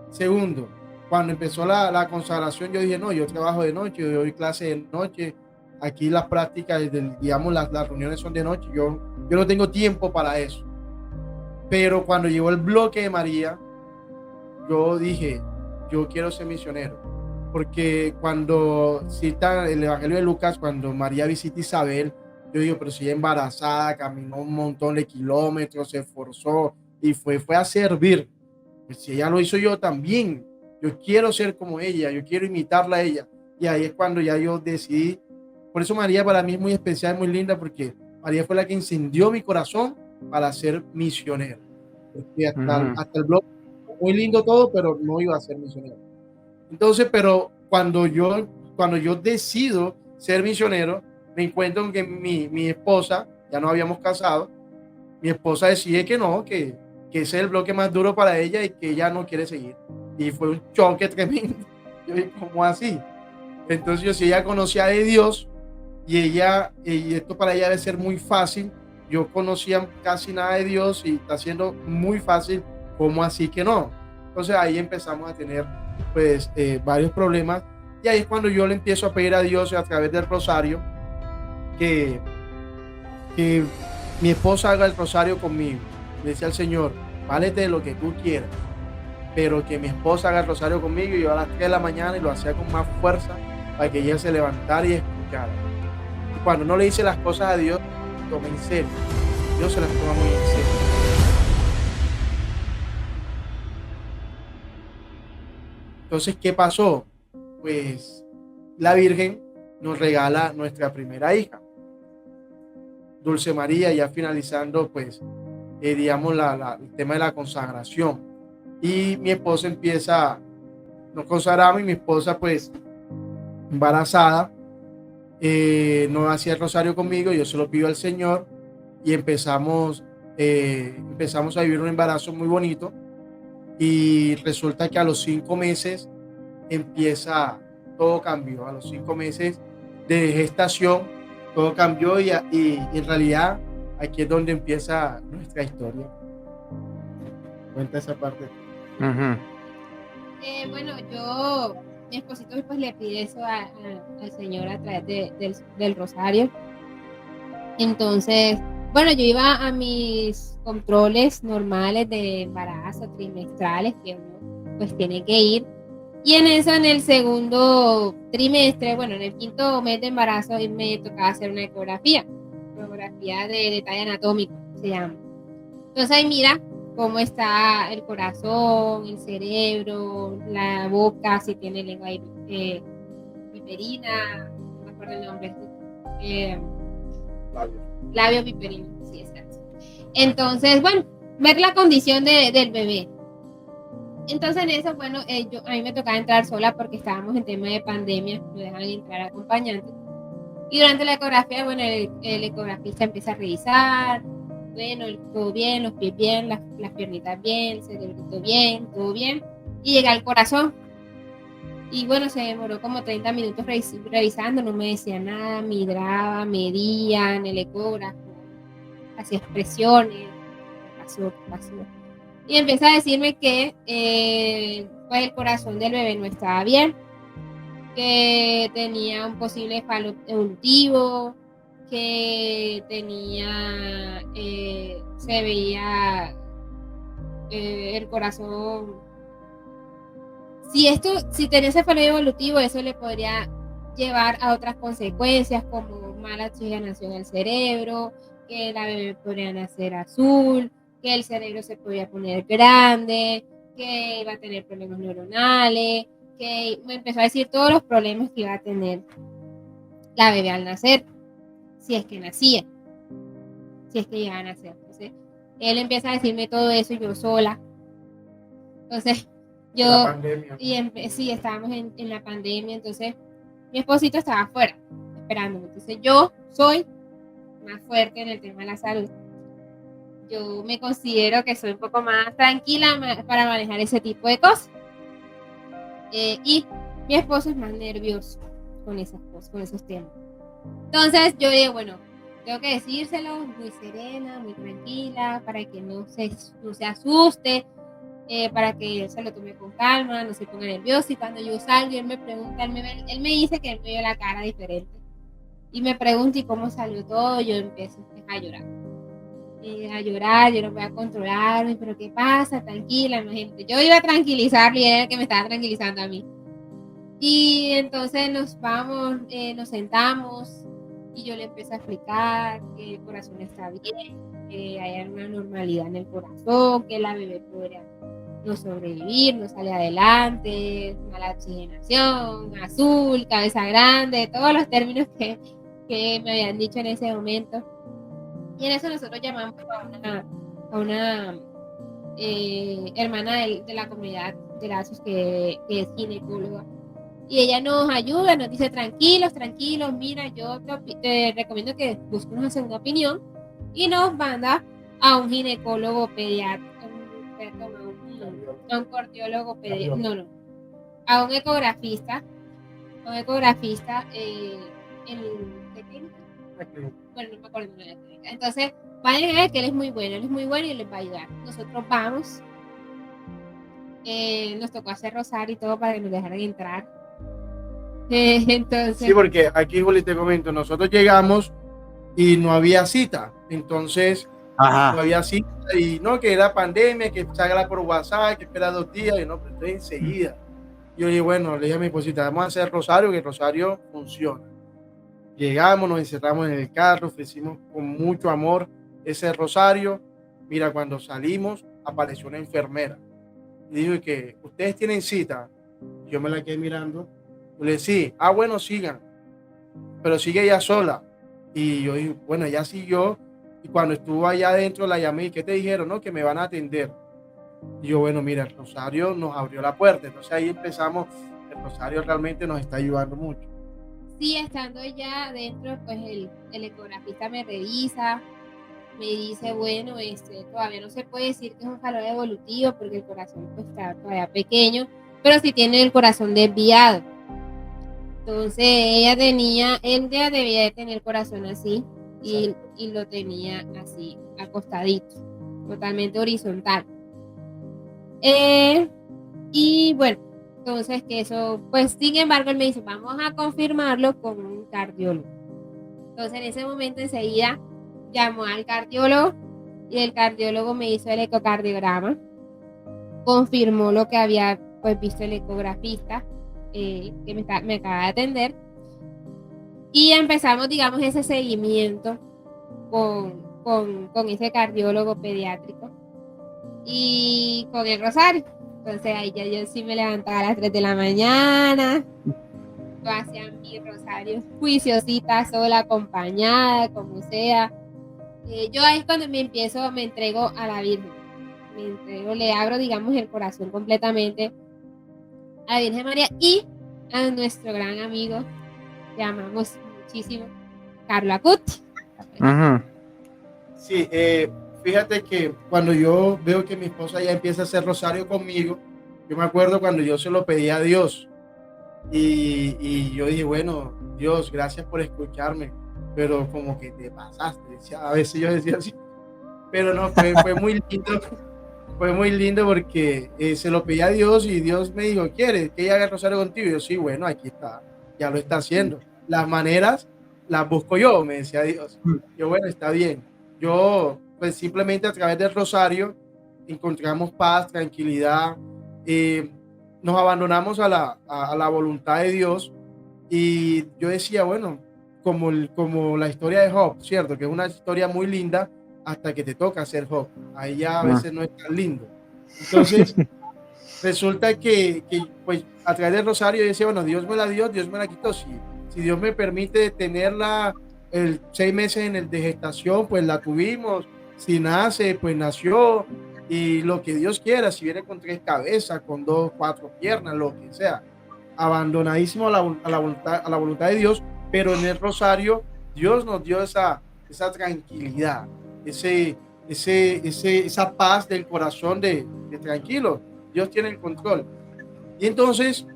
Segundo, cuando empezó la consagración, yo dije, no, yo trabajo de noche, yo doy clase de noche, aquí las prácticas, digamos, las reuniones son de noche, yo no tengo tiempo para eso. Pero cuando llegó el bloque de María, yo dije, yo quiero ser misionero, porque cuando cita el Evangelio de Lucas, cuando María visita a Isabel, yo digo, pero si ella embarazada, caminó un montón de kilómetros, se esforzó y fue a servir. Pues si ella lo hizo, yo también. Yo quiero ser como ella, yo quiero imitarla a ella. Y ahí es cuando ya yo decidí. Por eso María para mí es muy especial, muy linda, porque María fue la que encendió mi corazón para ser misionero. Porque hasta el blog, muy lindo todo, pero no iba a ser misionero. Entonces, pero cuando yo decido ser misionero, me encuentro con que mi esposa, ya no habíamos casado, mi esposa decide que no, que ese es el bloque más duro para ella y que ella no quiere seguir. Y fue un choque tremendo. Yo dije, ¿cómo así? Entonces yo, si ella conocía de Dios y esto para ella debe ser muy fácil, yo conocía casi nada de Dios y está siendo muy fácil, ¿cómo así que no? Entonces ahí empezamos a tener pues varios problemas, y ahí es cuando yo le empiezo a pedir a Dios a través del rosario que mi esposa haga el rosario conmigo. Le decía al Señor, válete lo que tú quieras, pero que mi esposa haga el rosario conmigo. Y yo a las 3 de la mañana y lo hacía con más fuerza para que ella se levantara y escuchara. Y cuando no le hice las cosas a Dios, tomé en serio. Dios se las toma muy en serio. Entonces, ¿qué pasó? Pues la Virgen nos regala nuestra primera hija, Dulce María, ya finalizando pues digamos el tema de la consagración, y mi esposa nos consagramos, y mi esposa pues embarazada no hacía el rosario conmigo, yo se lo pido al Señor y empezamos a vivir un embarazo muy bonito, y resulta que a los 5 meses todo cambió. A los 5 meses de gestación todo cambió, y en realidad aquí es donde empieza nuestra historia. Cuenta esa parte. Bueno, mi esposito pues le pide eso al Señor a través del rosario. Entonces, bueno, yo iba a mis controles normales de embarazo, trimestrales, que uno pues tiene que ir. Y en eso, en el segundo trimestre, bueno, en el 5º mes de embarazo, me tocaba hacer una ecografía de detalle anatómico, se llama. Entonces ahí mira cómo está el corazón, el cerebro, la boca, si tiene lengua piperina, no me acuerdo el nombre. Labio piperino, sí, exacto. Entonces, bueno, ver la condición del bebé. Entonces en eso, bueno, a mí me tocaba entrar sola porque estábamos en tema de pandemia, no dejan entrar acompañantes. Y durante la ecografía, bueno, el ecografista empieza a revisar, bueno, todo bien, los pies bien, las piernitas bien, el cerebrito bien, todo bien, y llega al corazón. Y bueno, se demoró como 30 minutos revisando, no me decía nada, midraba, medía en el ecógrafo, hacía expresiones, ¿qué pasó? Y empieza a decirme que pues el corazón del bebé no estaba bien, que tenía un posible fallo evolutivo, que tenía, se veía el corazón. Si tenía ese fallo evolutivo, eso le podría llevar a otras consecuencias como mala oxigenación al cerebro, que la bebé podría nacer azul, que el cerebro se podía poner grande, que iba a tener problemas neuronales, que me empezó a decir todos los problemas que iba a tener la bebé al nacer, si es que nacía, si es que llegaba a nacer. Entonces, él empieza a decirme todo eso y yo sola. Entonces, yo, sí, estábamos en la pandemia, entonces mi esposito estaba afuera esperándome. Entonces yo soy más fuerte en el tema de la salud. Yo me considero que soy un poco más tranquila para manejar ese tipo de cosas. Y mi esposo es más nervioso con esas cosas, con esos temas. Entonces yo digo, bueno, tengo que decírselo muy serena, muy tranquila, para que no se asuste. Para que él se lo tome con calma, no se ponga nervioso. Y cuando yo salgo, él me pregunta, él me dice que él me vio la cara diferente. Y me pregunta, ¿y cómo salió todo? Yo empiezo a llorar, yo no voy a controlarme, pero ¿qué pasa? Tranquila, imagínate. Yo iba a tranquilizarlo y era el que me estaba tranquilizando a mí. Y entonces nos vamos, nos sentamos y yo le empiezo a explicar que el corazón está bien, que hay una normalidad en el corazón, que la bebé podría no sobrevivir, no sale adelante, mala oxigenación, azul, cabeza grande, todos los términos que me habían dicho en ese momento. Y en eso nosotros llamamos a una hermana de la comunidad de Lazos que es ginecóloga. Y ella nos ayuda, nos dice tranquilos, mira, yo te recomiendo que busques una segunda opinión y nos manda a un ginecólogo pediatra, a un cardiólogo pediatra, a un ecografista, bueno, no me acuerdo de la clínica. Entonces, vayan a ver que él es muy bueno y les va a ayudar. Nosotros vamos, nos tocó hacer rosario y todo para que nos dejaran entrar. Entonces, sí, porque aquí, Juli, te comento, nosotros llegamos y no había cita, entonces no había cita y no, que era pandemia, que salga por WhatsApp, que espera 2 días, y no, pero estoy enseguida. Yo dije, bueno, le dije a mi esposita, vamos a hacer rosario, que el rosario funciona. Llegamos, nos encerramos en el carro, ofrecimos con mucho amor ese rosario. Mira, cuando salimos, apareció una enfermera y dijo que ustedes tienen cita. Yo me la quedé mirando. Yo le dije, sí, bueno, sigan, pero sigue ella sola. Y yo dije, bueno, ella siguió. Y cuando estuvo allá adentro la llamé, ¿qué te dijeron? No, que me van a atender. Y yo, bueno, mira, el rosario nos abrió la puerta. Entonces ahí empezamos, el rosario realmente nos está ayudando mucho. Sí, estando ya adentro, pues el ecografista me revisa, me dice, bueno, todavía no se puede decir que es un fallo evolutivo porque el corazón pues, está todavía pequeño, pero sí tiene el corazón desviado. Entonces ella debía de tener el corazón así y lo tenía así, acostadito, totalmente horizontal. Y bueno, entonces que eso, pues sin embargo él me dice, vamos a confirmarlo con un cardiólogo. Entonces en ese momento enseguida llamó al cardiólogo y el cardiólogo me hizo el ecocardiograma, confirmó lo que había pues visto el ecografista que me acaba de atender y empezamos, digamos, ese seguimiento con ese cardiólogo pediátrico y con el rosario. Entonces ahí ya yo sí me levantaba a las 3 de la mañana, yo hacía mi rosario juiciosita, sola, acompañada, como sea. Yo ahí es cuando me entrego a la Virgen, le abro, digamos, el corazón completamente a la Virgen María y a nuestro gran amigo, que amamos muchísimo, Carlo Acuti. Ujú. Sí, fíjate que cuando yo veo que mi esposa ya empieza a hacer rosario conmigo, yo me acuerdo cuando yo se lo pedí a Dios y yo dije, bueno, Dios, gracias por escucharme, pero como que te pasaste. A veces yo decía así, pero no, fue muy lindo, fue muy lindo porque se lo pedí a Dios y Dios me dijo, ¿quieres que ella haga el rosario contigo? Y yo, sí, bueno, aquí está, ya lo está haciendo. Las maneras las busco yo, me decía Dios. Yo, bueno, está bien. Yo, pues simplemente a través del rosario encontramos paz, tranquilidad, nos abandonamos a la voluntad de Dios y yo decía, bueno, como la historia de Job, ¿cierto? Que es una historia muy linda hasta que te toca ser Job. Ahí ya a veces no es tan lindo. Entonces, resulta que pues a través del rosario yo decía, bueno, Dios me la dio, Dios me la quitó. Si Dios me permite tenerla 6 meses en el de gestación, pues la tuvimos. Si nace, pues nació. Y lo que Dios quiera, si viene con 3 cabezas, con 2, 4 piernas, lo que sea. Abandonadísimo a la voluntad de Dios, pero en el rosario Dios nos dio esa tranquilidad, esa paz del corazón de tranquilo. Dios tiene el control. Y entonces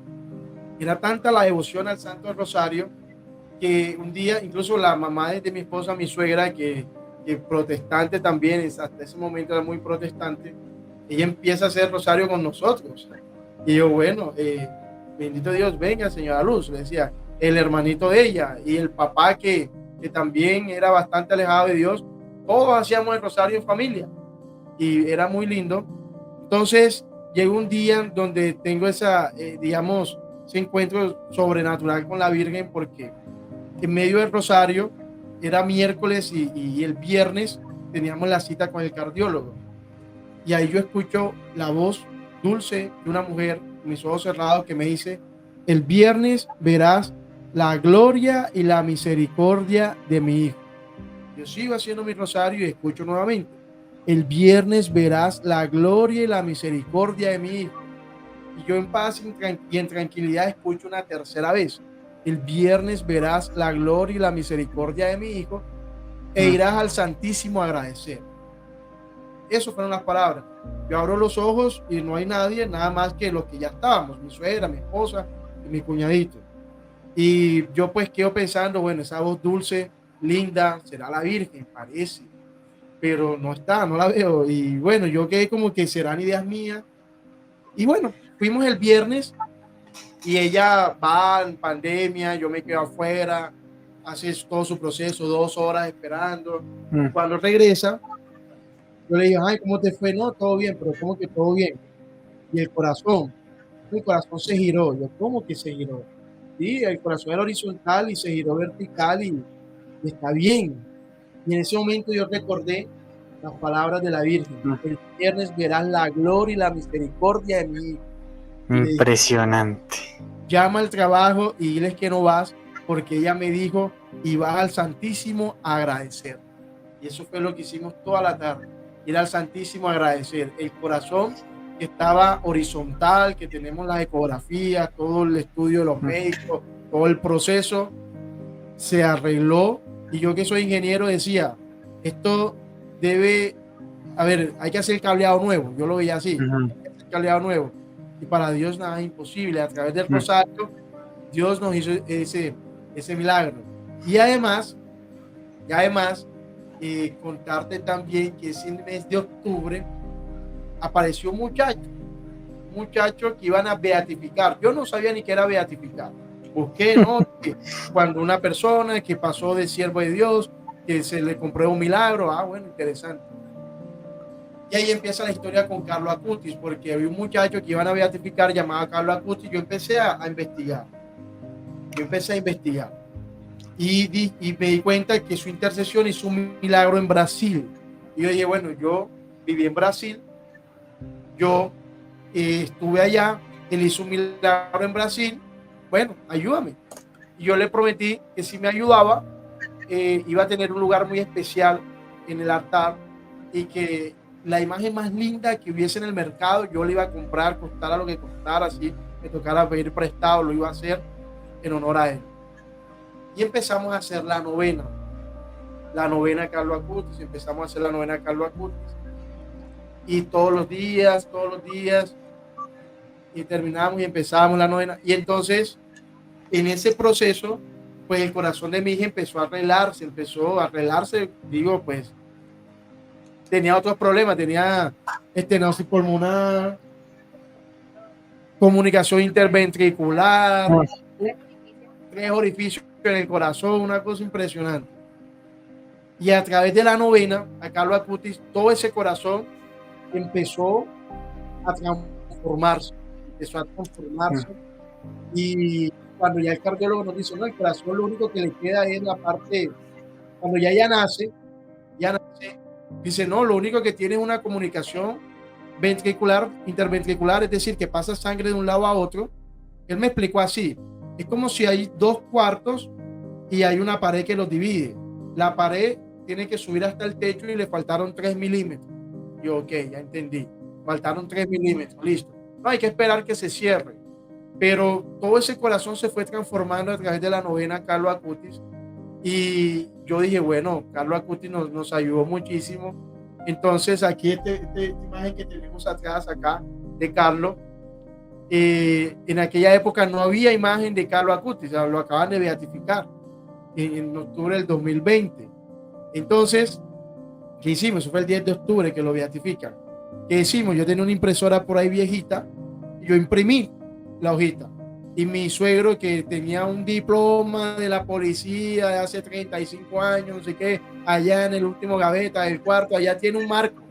era tanta la devoción al Santo Rosario que un día, incluso la mamá de mi esposa, mi suegra, que protestante también, hasta ese momento era muy protestante, ella empieza a hacer rosario con nosotros. Y yo, bueno, bendito Dios, venga, señora Luz, le decía, el hermanito de ella y el papá que también era bastante alejado de Dios, todos hacíamos el rosario en familia y era muy lindo. Entonces llegó un día donde tengo digamos, ese encuentro sobrenatural con la Virgen, porque en medio del rosario era miércoles y el viernes teníamos la cita con el cardiólogo y ahí yo escucho la voz dulce de una mujer, mis ojos cerrados, que me dice, el viernes verás la gloria y la misericordia de mi hijo. Yo sigo haciendo mi rosario y escucho nuevamente, el viernes verás la gloria y la misericordia de mi hijo. Y yo en paz y en tranquilidad escucho una tercera vez, el viernes verás la gloria y la misericordia de mi hijo e irás al Santísimo a agradecer. Esas fueron las palabras. Yo abro los ojos y no hay nadie, nada más que los que ya estábamos, mi suegra, mi esposa y mi cuñadito. Y yo pues quedo pensando, bueno, esa voz dulce, linda, será la Virgen, parece, pero no está, no la veo. Y bueno, yo quedé como que serán ideas mías. Y bueno, fuimos el viernes y ella va en pandemia, yo me quedo afuera, hace todo su proceso, 2 horas esperando. Cuando regresa, yo le digo, ay, ¿cómo te fue? No, todo bien, pero ¿cómo que todo bien? Y el corazón se giró. Yo, ¿cómo que se giró? Sí, el corazón era horizontal y se giró vertical y está bien. Y en ese momento yo recordé las palabras de la Virgen. El viernes verás la gloria y la misericordia de mi hijo. Impresionante. Llama al trabajo y diles que no vas, porque ella me dijo, y vas al Santísimo a agradecer. Y eso fue lo que hicimos toda la tarde, ir al Santísimo a agradecer. El corazón que estaba horizontal, que tenemos las ecografías, todo el estudio de los médicos, todo el proceso, se arregló. Y yo, que soy ingeniero, decía, esto debe, hay que hacer el cableado nuevo. Yo lo veía así, hay que hacer el cableado nuevo. Y para Dios nada es imposible. A través del rosario, Dios nos hizo ese milagro. Y además, contarte también que ese mes de octubre apareció un muchacho que iban a beatificar. Yo no sabía ni qué era beatificar. Busqué, ¿no? Que cuando una persona que pasó de siervo de Dios, que se le compró un milagro, bueno, interesante. Y ahí empieza la historia con Carlo Acutis, porque había un muchacho que iban a beatificar llamado Carlo Acutis. Yo empecé a investigar. Y me di cuenta que su intercesión hizo un milagro en Brasil. Y yo dije, bueno, yo viví en Brasil, yo estuve allá, él hizo un milagro en Brasil, bueno, ayúdame. Y yo le prometí que si me ayudaba, iba a tener un lugar muy especial en el altar y que la imagen más linda que hubiese en el mercado, yo le iba a comprar, costara lo que costara, así me tocara pedir prestado, lo iba a hacer en honor a él. Y empezamos a hacer la novena. la novena Carlo Acutis, empezamos a hacer la novena Carlo Acutis. Y todos los días, y terminamos y empezamos la novena. Y entonces, en ese proceso, pues el corazón de mi hija empezó a arreglarse, digo, pues, tenía otros problemas, tenía estenosis pulmonar, comunicación interventricular, 3 orificios en el corazón, una cosa impresionante. Y a través de la novena, a Carlo Acutis, todo ese corazón empezó a transformarse, y cuando ya el cardiólogo nos dice, no, el corazón lo único que le queda es la parte, cuando ya nace, dice, no, lo único que tiene es una comunicación ventricular, interventricular, es decir, que pasa sangre de un lado a otro. Él me explicó así, es como si hay 2 cuartos y hay una pared que los divide. La pared tiene que subir hasta el techo y le faltaron 3 milímetros. Yo, ok, ya entendí. Faltaron 3 milímetros, listo. No, hay que esperar que se cierre. Pero todo ese corazón se fue transformando a través de la novena Carlo Acutis. Y yo dije, bueno, Carlo Acutis nos ayudó muchísimo. Entonces, aquí esta imagen que tenemos atrás, acá, de Carlo, en aquella época no había imagen de Carlo Acutis, lo acaban de beatificar en octubre del 2020. Entonces, ¿qué hicimos? Eso fue el 10 de octubre que lo beatifican. ¿Qué hicimos? Yo tenía una impresora por ahí viejita, y yo imprimí la hojita. Y mi suegro, que tenía un diploma de la policía de hace 35 años, no sé qué, allá en el último gaveta del cuarto, allá tiene un marco.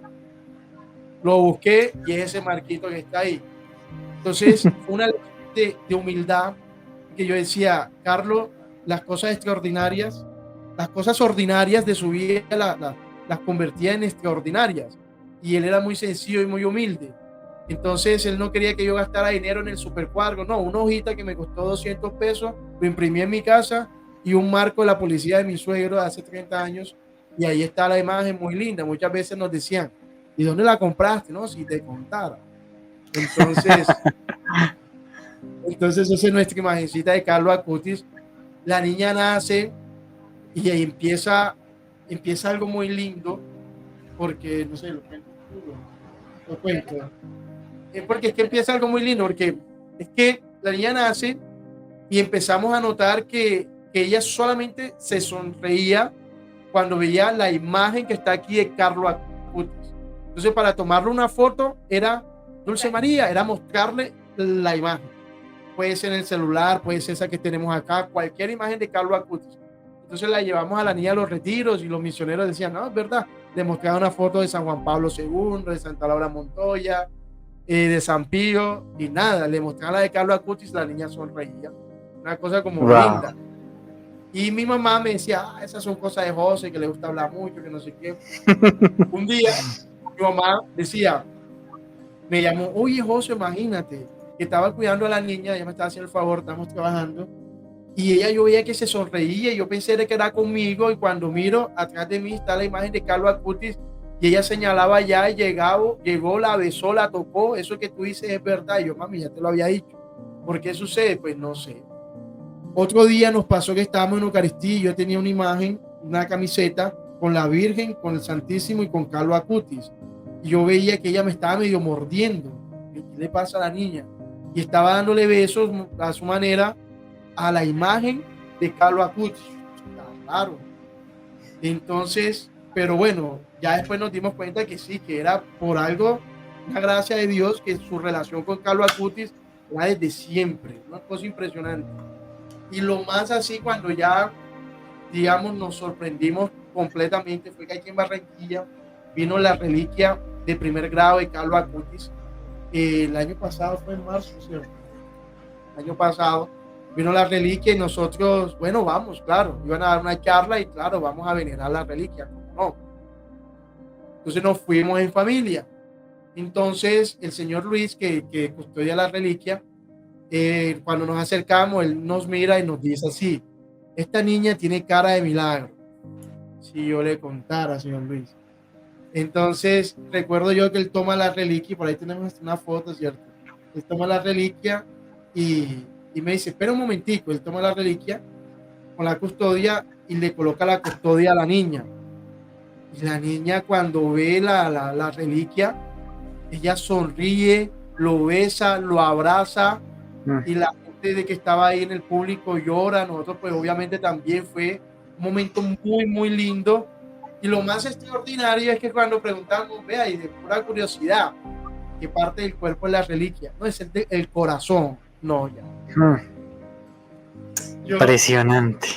Lo busqué y es ese marquito que está ahí. Entonces, fue una lección de humildad, que yo decía, Carlos, las cosas extraordinarias, las cosas ordinarias de su vida las convertía en extraordinarias. Y él era muy sencillo y muy humilde. Entonces él no quería que yo gastara dinero en el supercuadro, no, una hojita que me costó 200 pesos, lo imprimí en mi casa, y un marco de la policía de mi suegro de hace 30 años, y ahí está la imagen muy linda. Muchas veces nos decían, ¿y dónde la compraste? No, si te contara. Entonces esa es nuestra imagencita de Carlo Acutis. La niña nace y ahí empieza algo muy lindo, porque, no sé, lo cuento. Porque es que empieza algo muy lindo, porque es que la niña nace y empezamos a notar que ella solamente se sonreía cuando veía la imagen que está aquí de Carlo Acutis. Entonces, para tomarle una foto era Dulce María, era mostrarle la imagen. Puede ser en el celular, puede ser esa que tenemos acá, cualquier imagen de Carlo Acutis. Entonces la llevamos a la niña a los retiros y los misioneros decían, no, es verdad, le mostraban una foto de San Juan Pablo II, de Santa Laura Montoya, de San Pío, y nada, le mostraban la de Carlo Acutis, la niña sonreía. Una cosa como linda. Y mi mamá me decía, esas son cosas de José, que le gusta hablar mucho, que no sé qué. Un día, mi mamá decía, me llamó, oye José, imagínate, que estaba cuidando a la niña, ella me estaba haciendo el favor, estamos trabajando, y ella, yo veía que se sonreía, y yo pensé que era conmigo, y cuando miro, atrás de mí está la imagen de Carlo Acutis, y ella señalaba allá, y llegó, la besó, la tocó. Eso que tú dices es verdad. Y yo, mami, ya te lo había dicho. ¿Por qué sucede? Pues no sé. Otro día nos pasó que estábamos en Eucaristía y yo tenía una imagen, una camiseta con la Virgen, con el Santísimo y con Carlo Acutis. Y yo veía que ella me estaba medio mordiendo. ¿Qué le pasa a la niña? Y estaba dándole besos a su manera a la imagen de Carlo Acutis. Claro. Entonces, pero bueno, ya después nos dimos cuenta que sí, que era por algo, una gracia de Dios, que su relación con Carlo Acutis era desde siempre, una cosa impresionante. Y lo más así, cuando ya, digamos, nos sorprendimos completamente, fue que aquí en Barranquilla vino la reliquia de primer grado de Carlo Acutis. El año pasado, fue en marzo, ¿cierto? El año pasado vino la reliquia y nosotros, bueno, vamos, claro, iban a dar una charla y claro, vamos a venerar la reliquia. No. Entonces nos fuimos en familia. Entonces el señor Luis, que custodia la reliquia, cuando nos acercamos, él nos mira y nos dice así, esta niña tiene cara de milagro. Si yo le contara, señor Luis. Entonces recuerdo yo que él toma la reliquia, y por ahí tenemos una foto, ¿cierto? Él toma la reliquia y me dice, espera un momentico. Él toma la reliquia con la custodia y le coloca la custodia a la niña. Y la niña, cuando ve la reliquia, ella sonríe, lo besa, lo abraza, y la gente de que estaba ahí en el público llora. Nosotros pues obviamente también fue un momento muy, muy lindo. Y lo más extraordinario es que cuando preguntamos, vea, y de pura curiosidad, ¿qué parte del cuerpo es la reliquia? No, es el corazón. No, ya. Impresionante.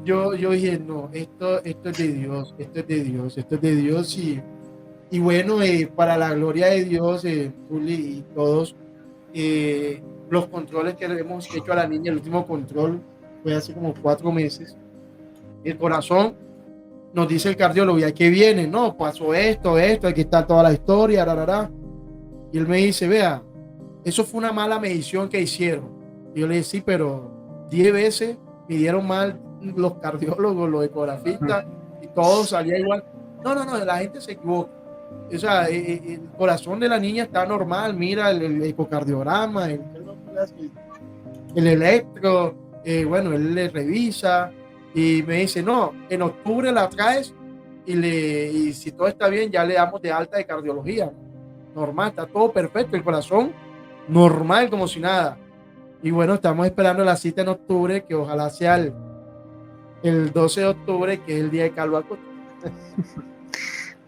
Yo dije, no, esto es de Dios, esto es de Dios, esto es de Dios. Y bueno, para la gloria de Dios, Juli y todos, los controles que le hemos hecho a la niña, el último control fue hace como 4 meses. El corazón, nos dice el cardiólogo, ¿ya qué viene? No, pasó esto, aquí está toda la historia, y él me dice, vea, eso fue una mala medición que hicieron. Y yo le dije, sí, pero 10 veces midieron mal los cardiólogos, los ecografistas, y todo salía igual. No, la gente se equivoca. O sea, el corazón de la niña está normal, mira el ecocardiograma, el electro, bueno, él le revisa y me dice, no, en octubre la traes y si todo está bien ya le damos de alta de cardiología. Normal, está todo perfecto, el corazón normal, como si nada. Y bueno, estamos esperando la cita en octubre, que ojalá sea el 12 de octubre, que es el día de Calvo Acosta.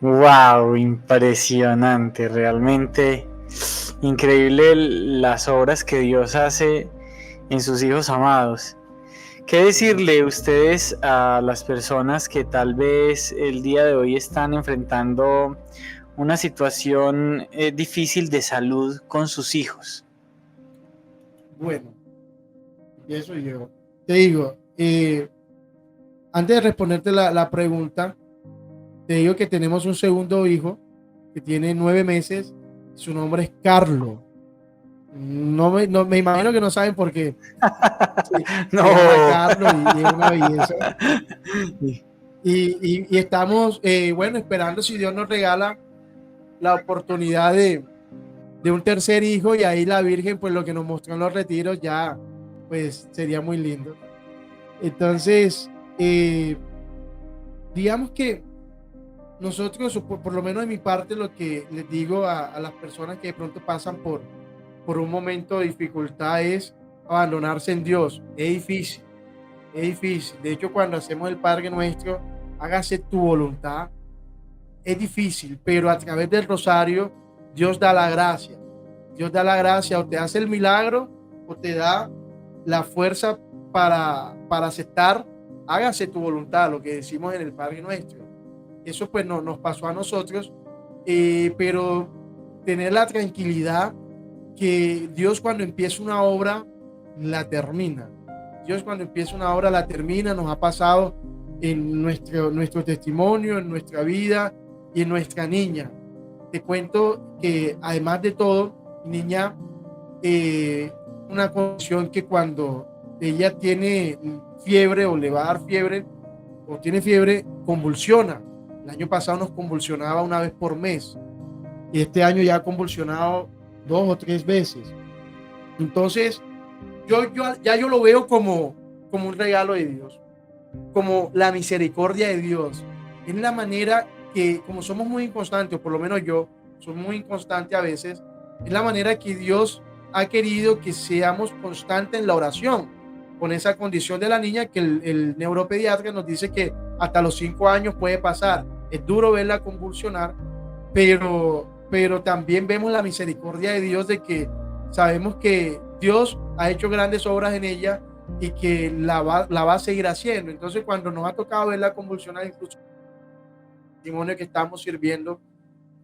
Wow, impresionante, realmente increíble las obras que Dios hace en sus hijos amados. ¿Qué decirle ustedes a las personas que tal vez el día de hoy están enfrentando una situación difícil de salud con sus hijos? Bueno, eso yo te digo, antes de responderte la pregunta, te digo que tenemos un segundo hijo que tiene 9 meses, su nombre es Carlos. No me imagino que no saben por qué. Sí, no. Se llama Carlos y es una belleza. Y estamos, bueno, esperando si Dios nos regala la oportunidad de un tercer hijo, y ahí la Virgen, pues lo que nos mostró en los retiros ya, pues sería muy lindo. Entonces, digamos que nosotros, por lo menos de mi parte, lo que les digo a las personas que de pronto pasan por un momento de dificultad es abandonarse en Dios. Es difícil, es difícil. De hecho, cuando hacemos el Padre Nuestro, hágase tu voluntad, es difícil, pero a través del rosario Dios da la gracia. Dios da la gracia, o te hace el milagro o te da la fuerza para aceptar, hágase tu voluntad, lo que decimos en el Padre Nuestro. Eso pues nos pasó a nosotros, pero tener la tranquilidad que Dios, cuando empieza una obra, la termina. Dios, cuando empieza una obra, la termina. Nos ha pasado en nuestro testimonio, en nuestra vida y en nuestra niña. Te cuento que además de todo, niña, una condición que cuando ella tiene fiebre o le va a dar fiebre o tiene fiebre, convulsiona. El año pasado nos convulsionaba una vez por mes y este año ya ha convulsionado 2 o 3 veces. Entonces yo lo veo como un regalo de Dios, como la misericordia de Dios. Es la manera que, como somos muy inconstantes, o por lo menos yo soy muy inconstante a veces, es la manera que Dios ha querido que seamos constantes en la oración, con esa condición de la niña que el neuropediatra nos dice que hasta los 5 años puede pasar. Es duro verla convulsionar, pero también vemos la misericordia de Dios, de que sabemos que Dios ha hecho grandes obras en ella y que la va a seguir haciendo. Entonces, cuando nos ha tocado verla convulsionar, incluso el testimonio que estamos sirviendo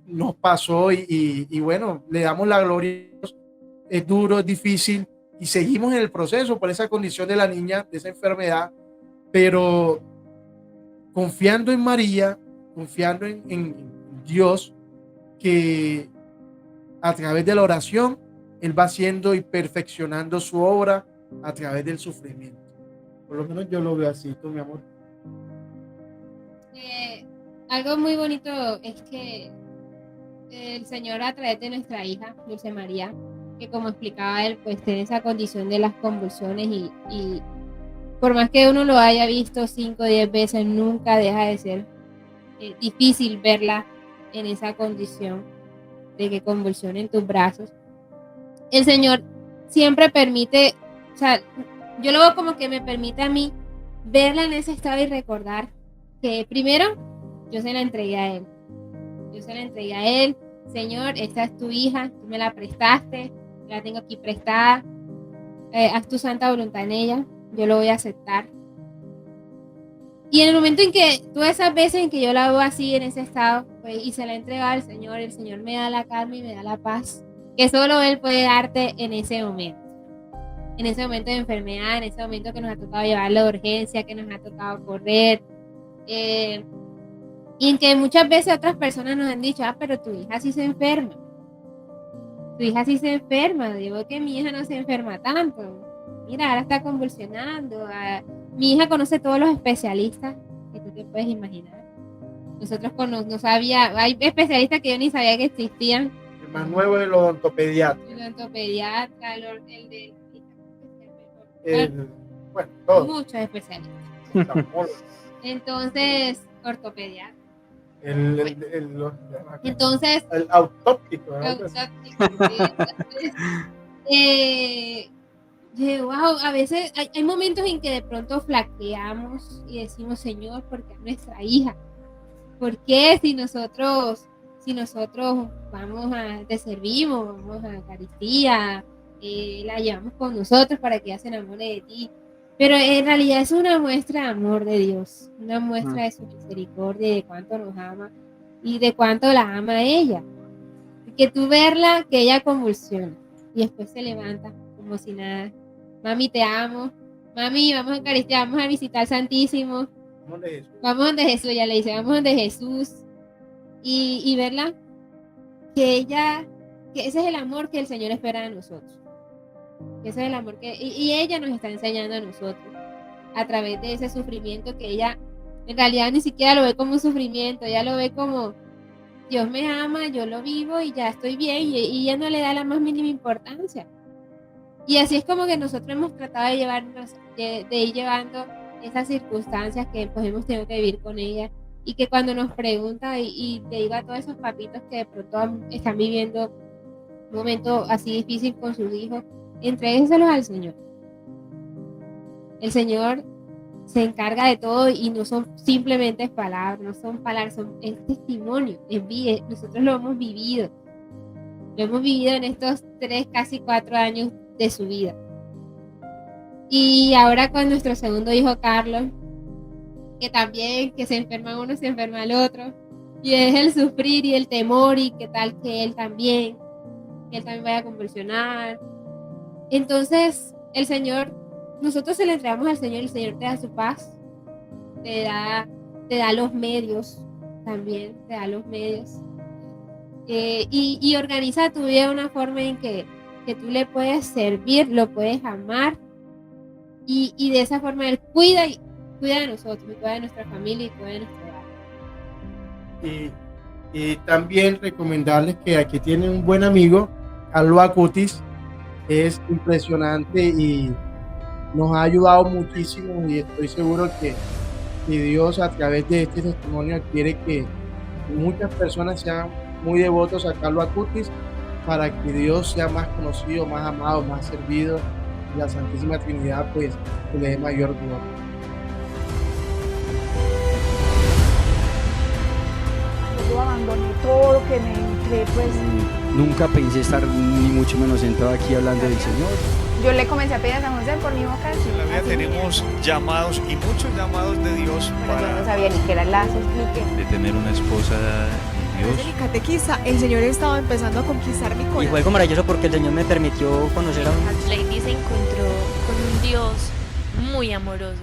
nos pasó, y bueno, le damos la gloria a Dios. Es duro, es difícil, y seguimos en el proceso por esa condición de la niña, de esa enfermedad, pero confiando en María, confiando en Dios, que a través de la oración Él va haciendo y perfeccionando su obra a través del sufrimiento. Por lo menos yo lo veo así, tú, mi amor. Algo muy bonito es que el Señor, a través de nuestra hija Dulce María, que como explicaba él, pues tiene esa condición de las convulsiones, y por más que uno lo haya visto 5 o 10 veces, nunca deja de ser difícil verla en esa condición de que convulsione en tus brazos. El Señor siempre permite, o sea, yo lo veo como que me permite a mí verla en ese estado y recordar que primero yo se la entregué a Él. Yo se la entregué a Él. Señor, esta es tu hija, tú me la prestaste, la tengo aquí prestada. Haz tu santa voluntad en ella, yo lo voy a aceptar. Y en el momento en que, todas esas veces en que yo la veo así en ese estado, pues, y se la entrega al Señor, el Señor me da la calma y me da la paz que solo Él puede darte en ese momento. En ese momento de enfermedad, en ese momento que nos ha tocado llevarla de urgencia, que nos ha tocado correr. Y en que muchas veces otras personas nos han dicho, pero tu hija sí se enferma. Tu hija sí se enferma. Digo que mi hija no se enferma tanto. Mira, ahora está convulsionando. Mi hija conoce todos los especialistas que tú te puedes imaginar. Nosotros no sabía, hay especialistas que yo ni sabía que existían. El más nuevo es el odontopediatra. El odontopediatra, el de... Bueno, todos. Muchos especialistas. Entonces, ortopediatra. Entonces, el autóptico. Wow, a veces hay momentos en que de pronto flaqueamos y decimos, Señor, ¿por qué a nuestra hija? ¿Por qué si nosotros te servimos, vamos a Eucaristía, la llevamos con nosotros para que ella se enamore de ti? Pero en realidad es una muestra de amor de Dios, una muestra de su misericordia, de cuánto nos ama y de cuánto la ama a ella. Que tú verla, que ella convulsiona y después se levanta como si nada. Mami, te amo. Mami, vamos a Eucaristía, vamos a visitar al Santísimo. Vamos donde Jesús, ella le dice, vamos donde Jesús. Y verla, que ese es el amor que el Señor espera de nosotros. Ese es el amor y ella nos está enseñando a nosotros a través de ese sufrimiento que ella en realidad ni siquiera lo ve como un sufrimiento, ella lo ve como Dios me ama, yo lo vivo y ya estoy bien y ella no le da la más mínima importancia. Y así es como que nosotros hemos tratado de ir llevando esas circunstancias que pues hemos tenido que vivir con ella y que cuando nos pregunta y te digo a todos esos papitos que de pronto están viviendo un momento así difícil con sus hijos, entréguenselos al Señor. El Señor se encarga de todo y no son simplemente palabras, es testimonio, es vida. Nosotros lo hemos vivido en estos 3, casi 4 años de su vida. Y ahora con nuestro segundo hijo Carlos, que también, que se enferma uno, se enferma el otro, y es el sufrir y el temor y qué tal que él también vaya a convulsionar. Entonces el Señor, nosotros se le entregamos al Señor, el Señor te da su paz, te da los medios también, te da los medios y organiza tu vida de una forma en que tú le puedes servir, lo puedes amar y de esa forma Él cuida de nosotros, cuida de nuestra familia y cuida de nuestro hogar. Y también recomendarles que aquí tienen un buen amigo, Carlos Acutis, es impresionante y nos ha ayudado muchísimo y estoy seguro que Dios a través de este testimonio quiere que muchas personas sean muy devotos a Carlos Acutis para que Dios sea más conocido, más amado, más servido y la Santísima Trinidad pues le dé mayor gloria. Yo abandoné todo lo que me entré, pues Nunca pensé estar ni mucho menos sentado aquí hablando del Señor. yo le comencé a pedir a San José por mi vocación. En la vida tenemos llamados y muchos llamados de Dios Pero yo no para... sabía ni qué era lazos, ni qué. de tener una esposa de Dios. Mi catequista, el Señor estaba empezando a conquistar mi Y corazón. fue algo maravilloso porque el Señor me permitió conocer a un... Lady se encontró con un Dios muy amoroso,